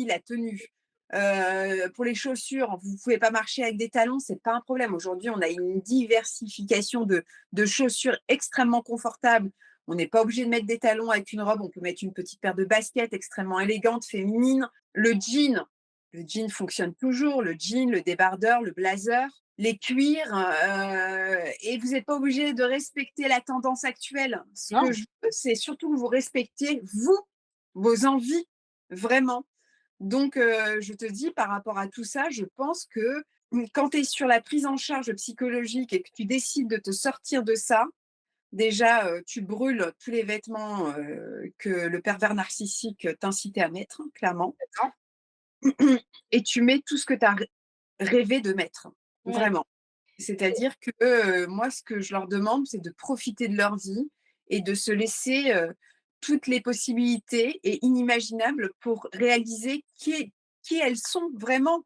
la tenue. Pour les chaussures, vous ne pouvez pas marcher avec des talons, c'est pas un problème. Aujourd'hui, on a une diversification de chaussures extrêmement confortables. On n'est pas obligé de mettre des talons avec une robe, on peut mettre une petite paire de baskets extrêmement élégante, féminine. Le jean fonctionne toujours, le jean, le débardeur, le blazer, les cuirs, et vous n'êtes pas obligé de respecter la tendance actuelle. Ce que Non, je veux, c'est surtout que vous respectiez vous, vos envies, vraiment. Donc, je te dis par rapport à tout ça, je pense que, quand tu es sur la prise en charge psychologique et que tu décides de te sortir de ça, déjà, tu brûles tous les vêtements, que le pervers narcissique t'incitait à mettre, hein, clairement. d'accord. Et tu mets tout ce que tu as rêvé de mettre, Ouais. vraiment. C'est-à-dire que, moi, ce que je leur demande, c'est de profiter de leur vie et de se laisser, toutes les possibilités et inimaginables pour réaliser qui elles sont vraiment.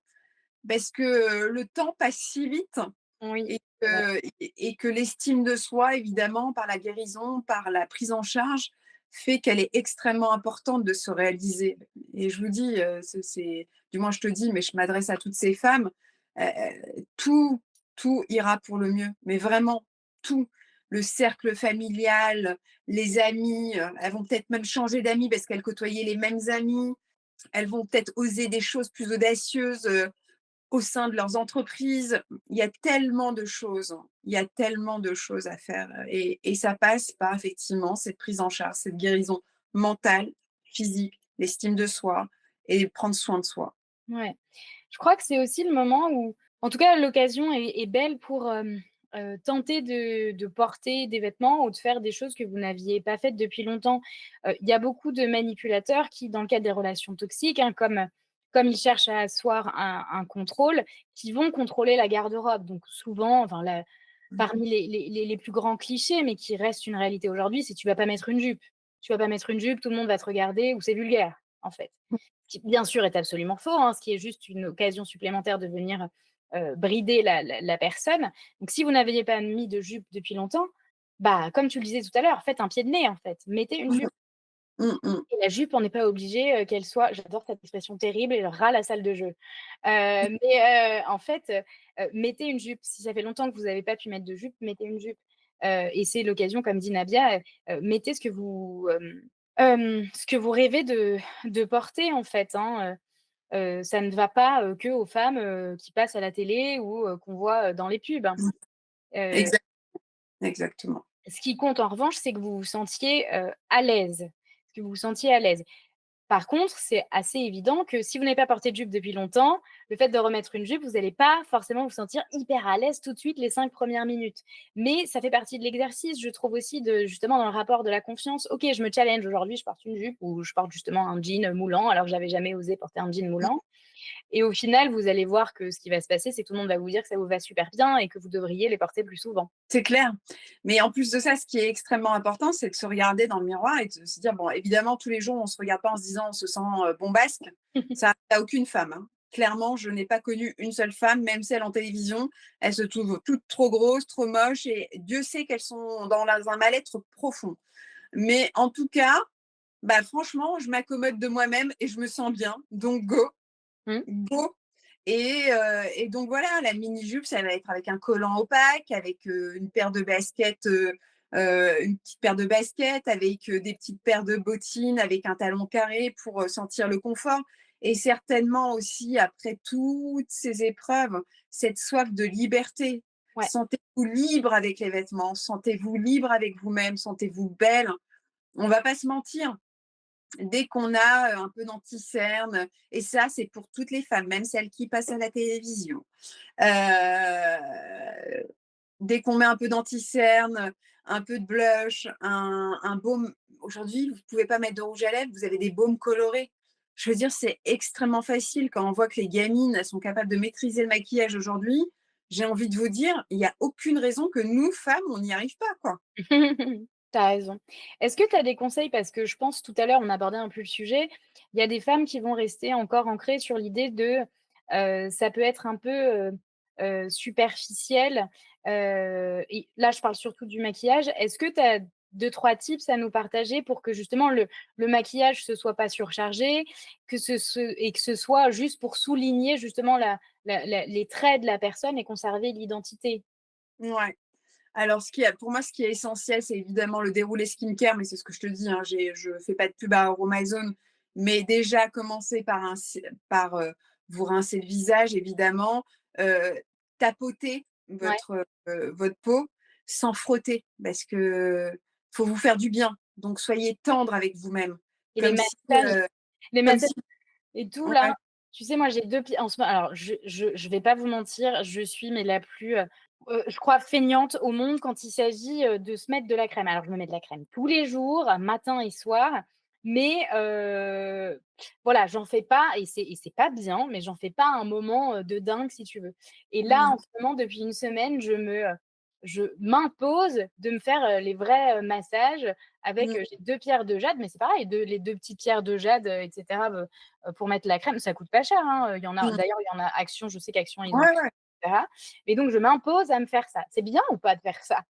Parce que, le temps passe si vite Oui, et c'est vrai. que l'estime de soi, évidemment, par la guérison, par la prise en charge, fait qu'elle est extrêmement importante de se réaliser. Et je vous dis, du moins je te dis, mais je m'adresse à toutes ces femmes, tout tout ira pour le mieux, mais vraiment tout. Le cercle familial, les amis, elles vont peut-être même changer d'amis parce qu'elles côtoyaient les mêmes amis. Elles vont peut-être oser des choses plus audacieuses, au sein de leurs entreprises. Il y a tellement de choses, il y a tellement de choses à faire, et ça passe par effectivement cette prise en charge, cette guérison mentale, physique, l'estime de soi et prendre soin de soi. Ouais. Je crois que c'est aussi le moment où en tout cas, l'occasion est belle pour, tenter de porter des vêtements ou de faire des choses que vous n'aviez pas faites depuis longtemps. Il y a beaucoup de manipulateurs qui, dans le cadre des relations toxiques, hein, comme ils cherchent à asseoir un contrôle, qui vont contrôler la garde-robe. Donc souvent, enfin la Mmh. parmi les plus grands clichés, mais qui restent une réalité aujourd'hui, c'est: «Tu vas pas mettre une jupe. Tu vas pas mettre une jupe, tout le monde va te regarder» ou «C'est vulgaire», en fait. Ce qui bien sûr est absolument faux, hein, ce qui est juste une occasion supplémentaire de venir, brider la personne. Donc si vous n'aviez pas mis de jupe depuis longtemps, Bah, comme tu le disais tout à l'heure, faites un pied de nez, en fait. Mettez une Mmh, jupe mmh mh. et la jupe, on n'est pas obligé, qu'elle soit j'adore cette expression terrible, «elle ras la salle de jeu». En fait, mettez une jupe. Si ça fait longtemps que vous n'avez pas pu mettre de jupe, mettez une jupe. Et c'est l'occasion, comme dit Nabia, mettez ce que vous rêvez de porter, en fait, hein, ça ne va pas, qu'aux femmes, qui passent à la télé ou qu'on voit, dans les pubs, hein. Mmh. Heu, Exact, exactement. Ce qui compte en revanche, c'est que vous vous sentiez, à l'aise, que vous vous sentiez à l'aise. Par contre, c'est assez évident que si vous n'avez pas porté de jupe depuis longtemps, le fait de remettre une jupe, vous n'allez pas forcément vous sentir hyper à l'aise tout de suite les 5 premières minutes. Mais ça fait partie de l'exercice, je trouve aussi de justement dans le rapport de la confiance. OK, je me challenge aujourd'hui, je porte une jupe ou je porte justement un jean, moulant alors que j'avais jamais osé porter un jean Mmh. moulant. Et au final, vous allez voir que ce qui va se passer, c'est que tout le monde va vous dire que ça vous va super bien et que vous devriez les porter plus souvent. C'est clair. Mais en plus de ça, ce qui est extrêmement important, c'est de se regarder dans le miroir et de se dire, bon, évidemment, tous les jours, on se regarde pas en se disant: «On se sent, bombasque». Ça arrive à aucune femme, hein. Clairement, je n'ai pas connu une seule femme, même celles en télévision, elles se trouvent toutes trop grosses, trop moches et Dieu sait qu'elles sont dans un mal-être profond. Mais en tout cas, bah, franchement, je m'accommode de moi-même et je me sens bien, donc go. Mmh. Go et donc voilà, la mini jupe, ça va être avec un collant opaque, avec, une paire de baskets, une petite paire de baskets, avec, des petites paires de bottines, avec un talon carré pour, sentir le confort et certainement aussi après toutes ces épreuves, cette soif de liberté. Ouais. Sentez-vous libre avec les vêtements, sentez-vous libre avec vous-même, sentez-vous belle. On va pas se mentir, dès qu'on a, un peu d'anti-cerne et ça, c'est pour toutes les femmes, même celles qui passent à la télévision. Heu, Dès qu'on met un peu d'anti-cerne, un peu de blush, un baume aujourd'hui, vous ne pouvez pas mettre de rouge à lèvres, vous avez des baumes colorés. Je veux dire, c'est extrêmement facile quand on voit que les gamines, elles sont capables de maîtriser le maquillage aujourd'hui. J'ai envie de vous dire, il y a aucune raison que nous, femmes, on n'y arrive pas, quoi. Tu as raison. Est-ce que tu as des conseils? Parce que je pense tout à l'heure, on abordait un peu le sujet. Il y a des femmes qui vont rester encore ancrées sur l'idée de, ça peut être un peu, superficiel, et là, je parle surtout du maquillage. Est-ce que tu as 2-3 tips à nous partager pour que justement le maquillage se soit pas surchargé, que ce soit juste pour souligner justement les traits de la personne et conserver l'identité? Ouais. Alors, pour moi, ce qui est essentiel, c'est évidemment le déroulé skincare, mais c'est ce que je te dis, hein, je ne fais pas de pub à Aromazone, mais déjà commencer par vous rincer le visage, évidemment, heu, tapoter Ouais, votre peau sans frotter, parce que faut vous faire du bien. Donc, soyez tendre avec vous-même, et comme si, les comme massages si et tout là, ouais, tu sais, moi j'ai 2 pieds en ce moment alors je vais pas vous mentir, je suis mais la plus, je crois feignante au monde quand il s'agit, de se mettre de la crème. Alors je me mets de la crème tous les jours, matin et soir, mais voilà, j'en fais pas et c'est pas bien, mais j'en fais pas un moment, de dingue si tu veux. Et là, mmh, en ce moment, depuis une semaine, je m'impose de me faire, les vrais, massages avec, mmh, j'ai 2 pierres de jade, mais c'est pareil, les 2 petites pierres de jade, et cetera, pour mettre la crème. Ça coûte pas cher, hein, il y en a mmh. d'ailleurs, il y en a Action, je sais qu'Action, ils en Ouais, font, ouais. et cetera. Et donc je m'impose à me faire ça. C'est bien ou pas de faire ça?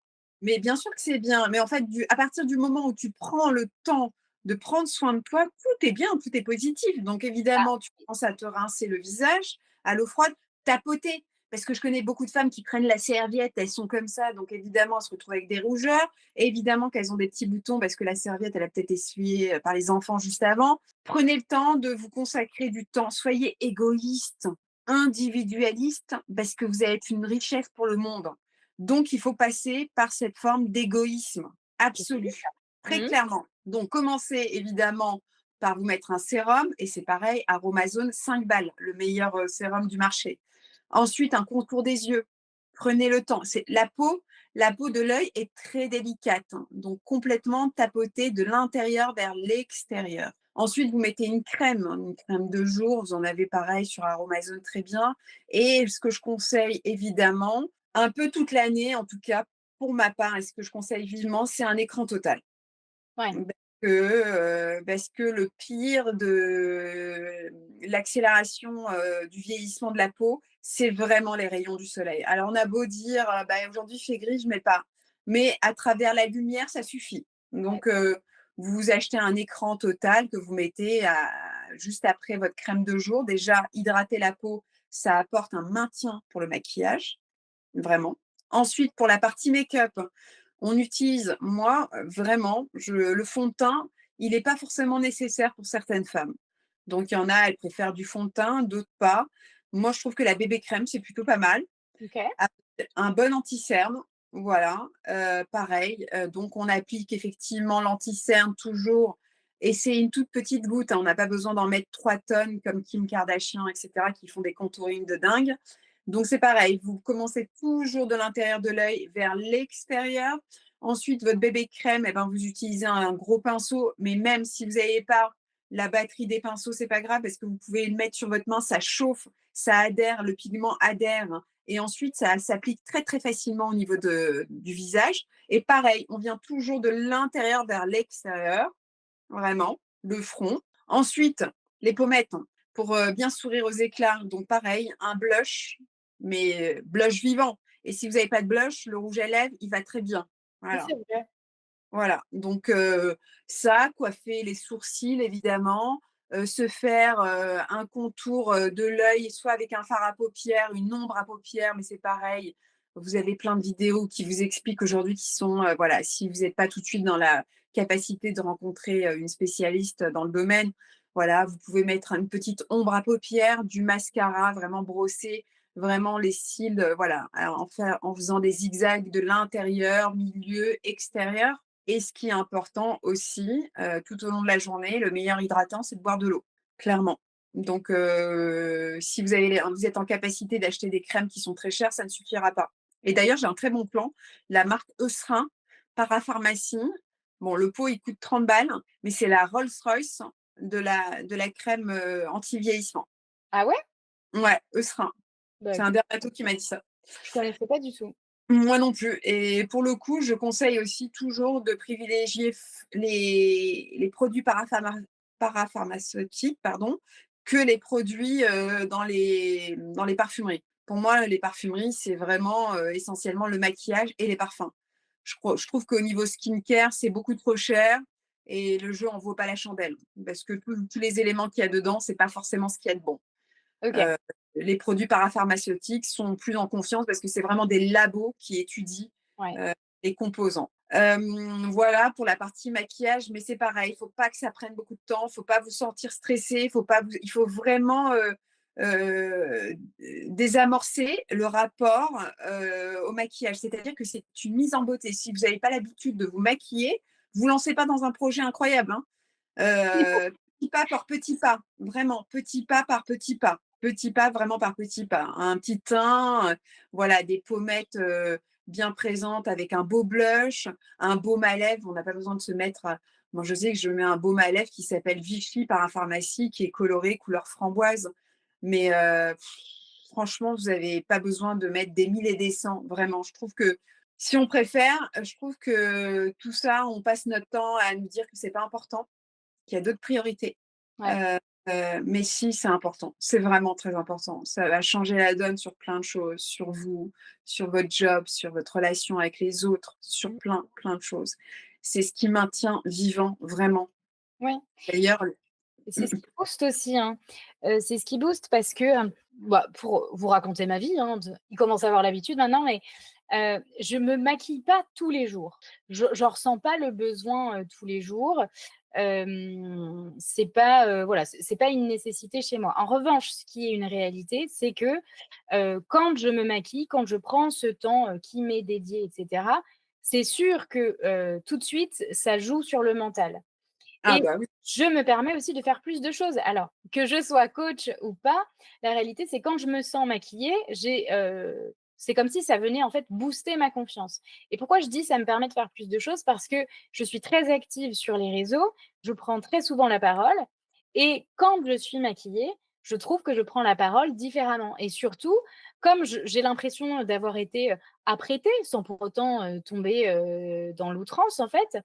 Mais bien sûr que c'est bien, mais en fait, à partir du moment où tu prends le temps de prendre soin de toi, tout est bien, tout est positif. Donc Ah, évidemment, tu commences à te rincer le visage à l'eau froide, tapoter. Parce que je connais beaucoup de femmes qui prennent la serviette, elles sont comme ça, donc évidemment, elles se retrouvent avec des rougeurs. Et évidemment qu'elles ont des petits boutons parce que la serviette, elle a peut-être essuyé par les enfants juste avant. Prenez le temps de vous consacrer du temps. Soyez égoïste, individualiste, parce que vous allez être une richesse pour le monde. Donc, il faut passer par cette forme d'égoïsme c'est fou absolu, ça. très Mmh. clairement. Donc, commencez évidemment par vous mettre un sérum, et c'est pareil, Aromazone, 5 balles, le meilleur sérum du marché. Ensuite, un contour des yeux. Prenez le temps. C'est la peau de l'œil est très délicate, hein, donc complètement tapotée de l'intérieur vers l'extérieur. Ensuite, vous mettez une crème de jour, vous en avez pareil sur Aromazone très bien. Et ce que je conseille évidemment, un peu toute l'année, en tout cas, pour ma part, et ce que je conseille vivement, c'est un écran total. Ouais. Parce que le pire de l'accélération, du vieillissement de la peau, c'est vraiment les rayons du soleil. Alors on a beau dire: «Bah, aujourd'hui il fait gris, je mets pas». mais à travers la lumière, ça suffit. Ouais. Donc, vous achetez un écran Total que vous mettez juste après votre crème de jour. Déjà, hydrater la peau, ça apporte un maintien pour le maquillage, vraiment. Ensuite, pour la partie make-up, on utilise, moi, vraiment, le fond de teint, il n'est pas forcément nécessaire pour certaines femmes. Donc, il y en a, elles préfèrent du fond de teint, d'autres pas. Moi, je trouve que la bébé crème, c'est plutôt pas mal. OK. Avec un bon anti-cerne, voilà, pareil, donc on applique effectivement l'anti-cerne toujours et c'est une toute petite goutte, hein, on n'a pas besoin d'en mettre 3 tonnes comme Kim Kardashian et cetera qui font des contouring de dingue. Donc c'est pareil, vous commencez toujours de l'intérieur de l'œil vers l'extérieur. Ensuite, votre bébé crème, et ben, vous utilisez un gros pinceau, mais même si vous n'avez pas la batterie des pinceaux, c'est pas grave parce que vous pouvez le mettre sur votre main, ça chauffe, ça adhère, le pigment adhère et ensuite ça s'applique très, très facilement au niveau du visage et pareil, on vient toujours de l'intérieur vers l'extérieur, vraiment, le front. Ensuite, les pommettes pour, bien sourire aux éclats, donc pareil, un blush, mais blush vivant et si vous n'avez pas de blush, le rouge à lèvres, il va très bien. Oui, Voilà. c'est vrai. Voilà, donc ça, coiffer les sourcils évidemment, se faire, un contour, de l'œil, soit avec un fard à paupières, une ombre à paupières, mais c'est pareil. Vous avez plein de vidéos qui vous expliquent aujourd'hui qui sont, voilà, si vous n'êtes pas tout de suite dans la capacité de rencontrer, une spécialiste dans le domaine, voilà, vous pouvez mettre une petite ombre à paupières, du mascara, vraiment brosser vraiment les cils, voilà, en faisant des zigzags de l'intérieur, milieu, extérieur et ce qui est important aussi, tout au long de la journée, le meilleur hydratant, c'est de boire de l'eau, clairement. Donc, si vous êtes en capacité d'acheter des crèmes qui sont très chères, ça ne suffira pas. Et d'ailleurs, j'ai un très bon plan, la marque Eucerin, parapharmacie. Bon, le pot, il coûte 30 balles, mais c'est la Rolls-Royce de la crème, anti-vieillissement. Ah ouais? Ouais, Eucerin. Bah, C'est un écoute, dermato qui m'a dit ça. je connaissais pas du tout. Moi non plus et pour le coup, je conseille aussi toujours de privilégier les produits parapharmaceutiques, pardon, que les produits, dans les parfumeries. Pour moi, les parfumeries, c'est vraiment, essentiellement le maquillage et les parfums. Je trouve qu'au niveau skincare, c'est beaucoup trop cher et le jeu en vaut pas la chandelle parce que tous les éléments qu'il y a dedans, c'est pas forcément ce qu'il y a de bon. OK, Heu, les produits parapharmaceutiques sont plus en confiance parce que c'est vraiment des labos qui étudient, ouais. les composants. Voilà pour la partie maquillage, mais c'est pareil, il faut pas que ça prenne beaucoup de temps, il faut pas vous sentir stressé, il faut vraiment, heu, désamorcer le rapport, au maquillage. C'est-à-dire que c'est une mise en beauté. Si vous n'avez pas l'habitude de vous maquiller, vous lancez pas dans un projet incroyable, hein. Petit pas par petit pas, vraiment, petit pas par petit pas. Petit pas, vraiment par petit pas. Un petit teint, voilà, des pommettes, bien présentes avec un beau blush, un baume à lèvres. On n'a pas besoin de se mettre, moi je sais que je mets un baume à lèvres qui s'appelle Vichy Parapharmacie qui est coloré couleur framboise. Mais franchement, vous avez pas besoin de mettre des 1000 et des 100, vraiment. Je trouve que si on préfère, je trouve que tout ça, on passe notre temps à nous dire que c'est pas important qu'il y a d'autres priorités. Ouais. Heu mais si, c'est important. C'est vraiment très important. Ça va changer la donne sur plein de choses, sur vous, sur votre job, sur votre relation avec les autres, sur Mmh. plein, plein de choses. C'est ce qui maintient vivant, vraiment. Ouais. D'ailleurs Et c'est ce qui booste aussi, hein. C'est ce qui booste parce que, bah, pour vous raconter ma vie, hein, ils commencent à avoir l'habitude maintenant, mais je me maquille pas tous les jours. J'en ressens pas le besoin, tous les jours. C'est pas, voilà, c'est pas une nécessité chez moi. En revanche, ce qui est une réalité, c'est que, quand je me maquille, quand je prends ce temps, qui m'est dédié et cetera, c'est sûr que, tout de suite, ça joue sur le mental. ah Et bah oui. je me permets aussi de faire plus de choses. Alors, que je sois coach ou pas, la réalité, c'est quand je me sens maquillée, c'est comme si ça venait en fait booster ma confiance. Et pourquoi je dis ça me permet de faire plus de choses? Parce que je suis très active sur les réseaux, je prends très souvent la parole et quand je suis maquillée, je trouve que je prends la parole différemment et surtout, comme j'ai l'impression d'avoir été, apprêtée sans pour autant, tomber, dans l'outrance en fait,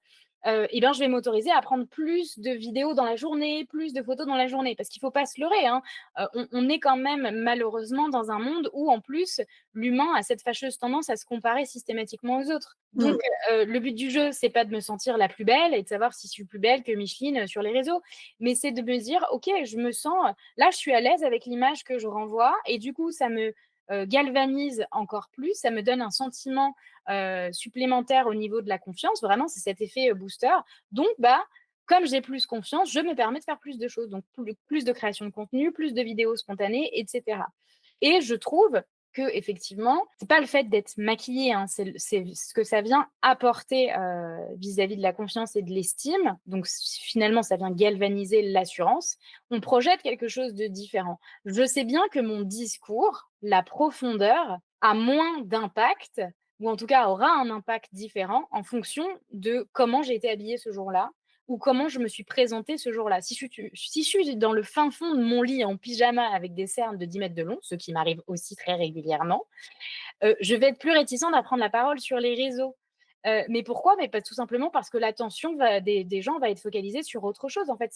et ben, je vais m'autoriser à prendre plus de vidéos dans la journée, plus de photos dans la journée. Parce qu'il faut pas se leurrer, hein, on est quand même malheureusement dans un monde où en plus l'humain a cette fâcheuse tendance à se comparer systématiquement aux autres. Donc, Mmh. le but du jeu, c'est pas de me sentir la plus belle et de savoir si je suis plus belle que Micheline, sur les réseaux, mais c'est de me dire: «OK, je me sens, là, je suis à l'aise avec l'image que je renvoie» et du coup, ça me, galvanise encore plus, ça me donne un sentiment, supplémentaire au niveau de la confiance. Vraiment, c'est cet effet, booster. Donc, bah, comme j'ai plus confiance, je me permets de faire plus de choses. Donc, plus de création de contenu, plus de vidéos spontanées, et cetera. Et je trouve qu'effectivement, c'est pas le fait d'être maquillée, hein, c'est ce que ça vient apporter, vis-à-vis de la confiance et de l'estime. Donc finalement, ça vient galvaniser l'assurance. On projette quelque chose de différent. Je sais bien que mon discours, la profondeur, a moins d'impact ou en tout cas aura un impact différent en fonction de comment j'ai été habillée ce jour-là ou comment je me suis présentée ce jour-là. Si je suis dans le fin fond de mon lit en pyjama avec des cernes de 10 mètres de long, ce qui m'arrive aussi très régulièrement, je vais être plus réticente à prendre la parole sur les réseaux. Mais pourquoi? Mais tout simplement parce que l'attention des gens va être focalisée sur autre chose. En fait,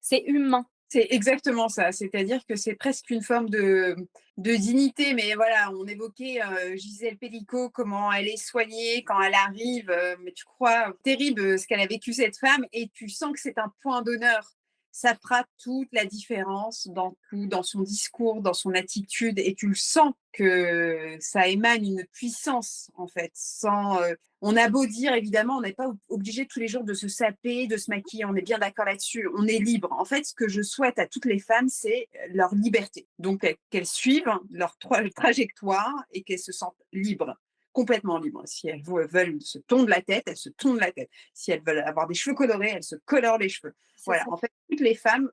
c'est humain. C'est exactement ça, c'est-à-dire que c'est presque une forme de dignité, mais voilà, on évoquait, Gisèle Pelicot, comment elle est soignée quand elle arrive, mais tu crois terrible, ce qu'elle a vécu cette femme et tu sens que c'est un point d'honneur. Ça fera toute la différence dans tout, dans son discours, dans son attitude et tu le sens que ça émane une puissance, en fait, sans, on a beau dire, évidemment, on n'est pas obligé tous les jours de se saper, de se maquiller, on est bien d'accord là-dessus, on est libre. En fait, ce que je souhaite à toutes les femmes, c'est leur liberté. Donc, qu'elles suivent leur trajectoire et qu'elles se sentent libres, complètement libres. Si elles veulent se tondre la tête, elles se tondent la tête. Si elles veulent avoir des cheveux colorés, elles se colorent les cheveux. C'est Voilà, ça. en fait, toutes les femmes,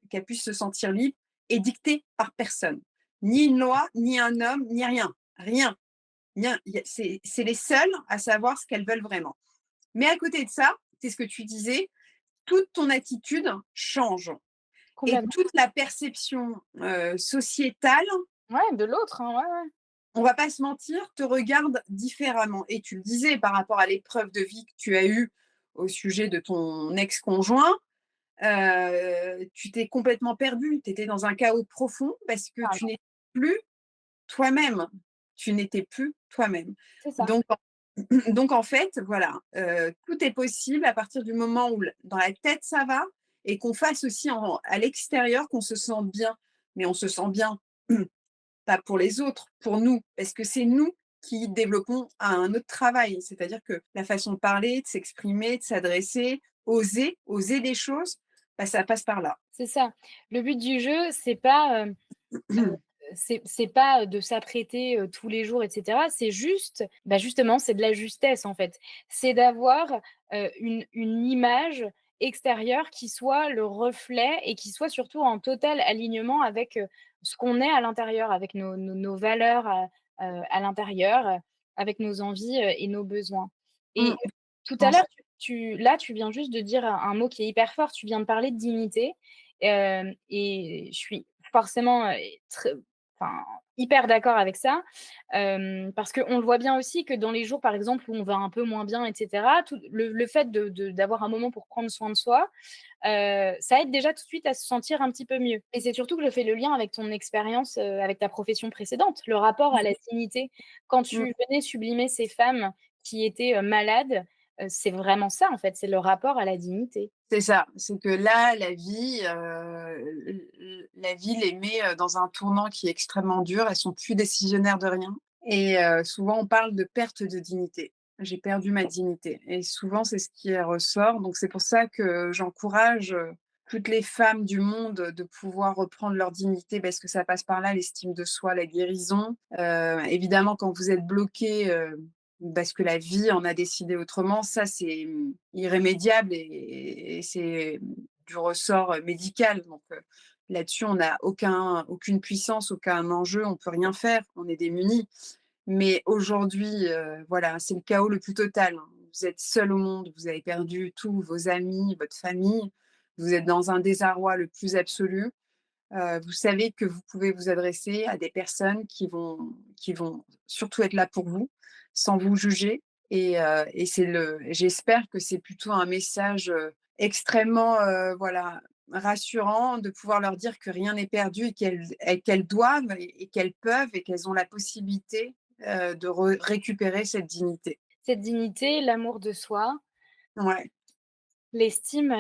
qu'elles puissent se sentir libres et dictées par personne. Ni une loi, ni un homme, ni rien. Rien. Bien, c'est les seules à savoir ce qu'elles veulent vraiment. Mais à côté de ça, c'est ce que tu disais, toute ton attitude change et Complètement. toute la perception, sociétale, Ouais, de l'autre, hein, ouais, ouais. on va pas se mentir, te regarde différemment et tu le disais par rapport à l'épreuve de vie que tu as eue au sujet de ton ex-conjoint, tu t'es complètement perdue. Tu étais dans un chaos profond parce que tu Carrément. n'étais plus toi-même. Tu n'étais plus toi-même. C'est ça. Donc donc en fait, voilà, tout est possible à partir du moment où dans la tête ça va et qu'on fasse aussi à l'extérieur, qu'on se sente bien. Mais on se sent bien, pas pour les autres, pour nous, parce que c'est nous qui développons un autre travail. C'est-à-dire que la façon de parler, de s'exprimer, de s'adresser, oser des choses, bah, ça passe par là. C'est ça. Le but du jeu, c'est pas, de s'apprêter, tous les jours et cetera. C'est juste, bah, justement, c'est de la justesse, en fait. C'est d'avoir, une image extérieure qui soit le reflet et qui soit surtout en total alignement avec, ce qu'on est à l'intérieur, avec nos valeurs, à l'intérieur, avec nos envies, et nos besoins. Mmh, Et je tout à pense. l'heure, tu viens juste de dire un mot qui est hyper fort. Tu viens de parler de dignité, et je suis forcément, très enfin, hyper d'accord avec ça, parce qu'on le voit bien aussi que dans les jours, par exemple, où on va un peu moins bien et cetera, tout le fait d'avoir un moment pour prendre soin de soi, ça aide déjà tout de suite à se sentir un petit peu mieux. Et c'est surtout que je fais le lien avec ton expérience, avec ta profession précédente, le rapport à la dignité. Quand Mmh. tu venais sublimer ces femmes qui étaient, malades, c'est vraiment ça, en fait, c'est le rapport à la dignité. C'est ça, c'est que là, la vie les met, dans un tournant qui est extrêmement dur. Elles sont plus décisionnaires de rien et souvent on parle de perte de dignité. J'ai perdu ma dignité et souvent c'est ce qui ressort. Donc c'est pour ça que j'encourage, toutes les femmes du monde de pouvoir reprendre leur dignité parce que ça passe par là, l'estime de soi, la guérison. Évidemment quand vous êtes bloqué, parce que la vie en a décidé autrement, ça c'est, irrémédiable et c'est du ressort, médical. Donc, là-dessus, on n'a aucune puissance, aucun enjeu, on peut rien faire, on est démunis. Mais aujourd'hui, voilà, c'est le chaos le plus total, hein. Vous êtes seul au monde, vous avez perdu tous vos amis, votre famille, vous êtes dans un désarroi le plus absolu. Vous savez que vous pouvez vous adresser à des personnes qui vont surtout être là pour vous, sans vous juger et j'espère que c'est plutôt un message, extrêmement, voilà, rassurant de pouvoir leur dire que rien n'est perdu et qu'elles doivent et qu'elles peuvent et qu'elles ont la possibilité, de récupérer cette dignité. Cette dignité, l'amour de soi, Ouais. l'estime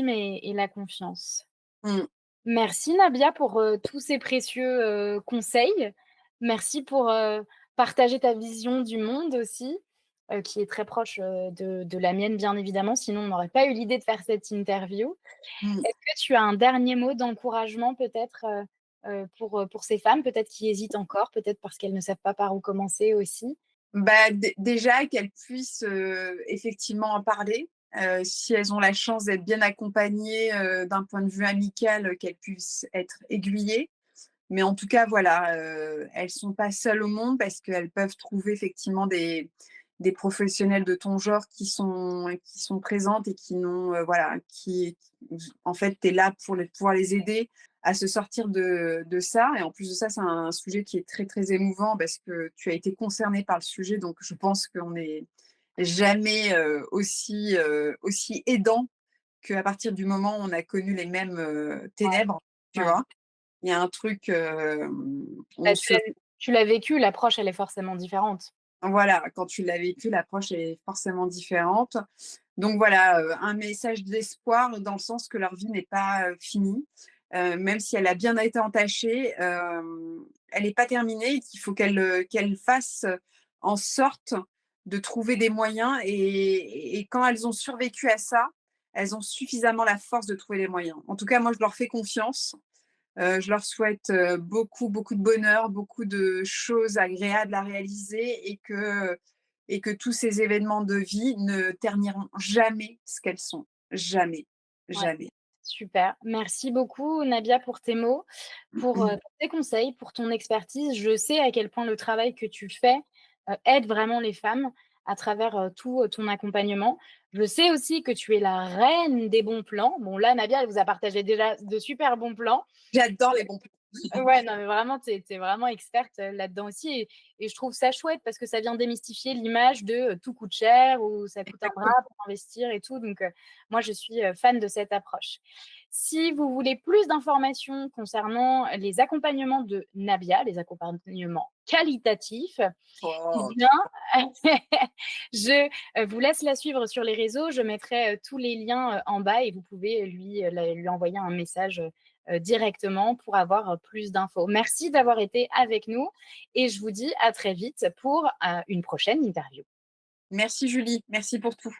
et la confiance. Mmh. Merci Nabia pour, tous ces précieux, conseils. Merci pour, partager ta vision du monde aussi, qui est très proche, de la mienne bien évidemment, sinon on n'aurait pas eu l'idée de faire cette interview. Mmh. Est-ce que tu as un dernier mot d'encouragement peut-être, pour ces femmes, peut-être qui hésitent encore, peut-être parce qu'elles ne savent pas par où commencer aussi? Bah, déjà qu'elles puissent, effectivement en parler, si elles ont la chance d'être bien accompagnées, d'un point de vue amical, qu'elles puissent être aiguillées. Mais en tout cas, voilà, elles sont pas seules au monde parce qu'elles peuvent trouver effectivement des professionnels de ton genre qui sont présentes et qui n'ont, voilà, en fait, tu es là pour pouvoir les aider à se sortir de ça et en plus de ça, c'est un sujet qui est très, très émouvant parce que tu as été concernée par le sujet, donc je pense qu'on n'est jamais, aussi aidant qu'à partir du moment où on a connu les mêmes, ténèbres, tu Ouais. vois? Il y a un truc, Bah, on se tu l'as vécu, l'approche elle est forcément différente. voilà, quand tu l'as vécu, l'approche est forcément différente. Donc voilà, un message d'espoir dans le sens que leur vie n'est pas, finie, même si elle a bien été entachée, elle n'est pas terminée et qu'il faut qu'elles fassent en sorte de trouver des moyens et quand elles ont survécu à ça, elles ont suffisamment la force de trouver les moyens. En tout cas, moi, je leur fais confiance. Je leur souhaite, beaucoup, beaucoup de bonheur, beaucoup de choses agréables à réaliser et que tous ces événements de vie ne terniront jamais ce qu'elles sont. Jamais, Ouais, jamais. super. Merci beaucoup Nabia pour tes mots, pour tes conseils, pour ton expertise. Je sais à quel point le travail que tu fais, aide vraiment les femmes à travers, tout, ton accompagnement. Je sais aussi que tu es la reine des bons plans. Bon là, Nabia, elle vous a partagé déjà de super bons plans. J'adore les bons plans. Ouais, non, mais vraiment, tu es vraiment experte, là-dedans aussi et je trouve ça chouette parce que ça vient démystifier l'image de, tout coûte cher ou ça coûte un bras pour investir et tout donc moi je suis, fan de cette approche. Si vous voulez plus d'informations concernant les accompagnements de Nabia, les accompagnements qualitatifs, eh Oh, bien, je, vous laisse la suivre sur les réseaux. Je mettrai, tous les liens, en bas et vous pouvez lui envoyer un message, directement pour avoir, plus d'infos. Merci d'avoir été avec nous et je vous dis à très vite pour, une prochaine interview. merci Julie, merci pour tout.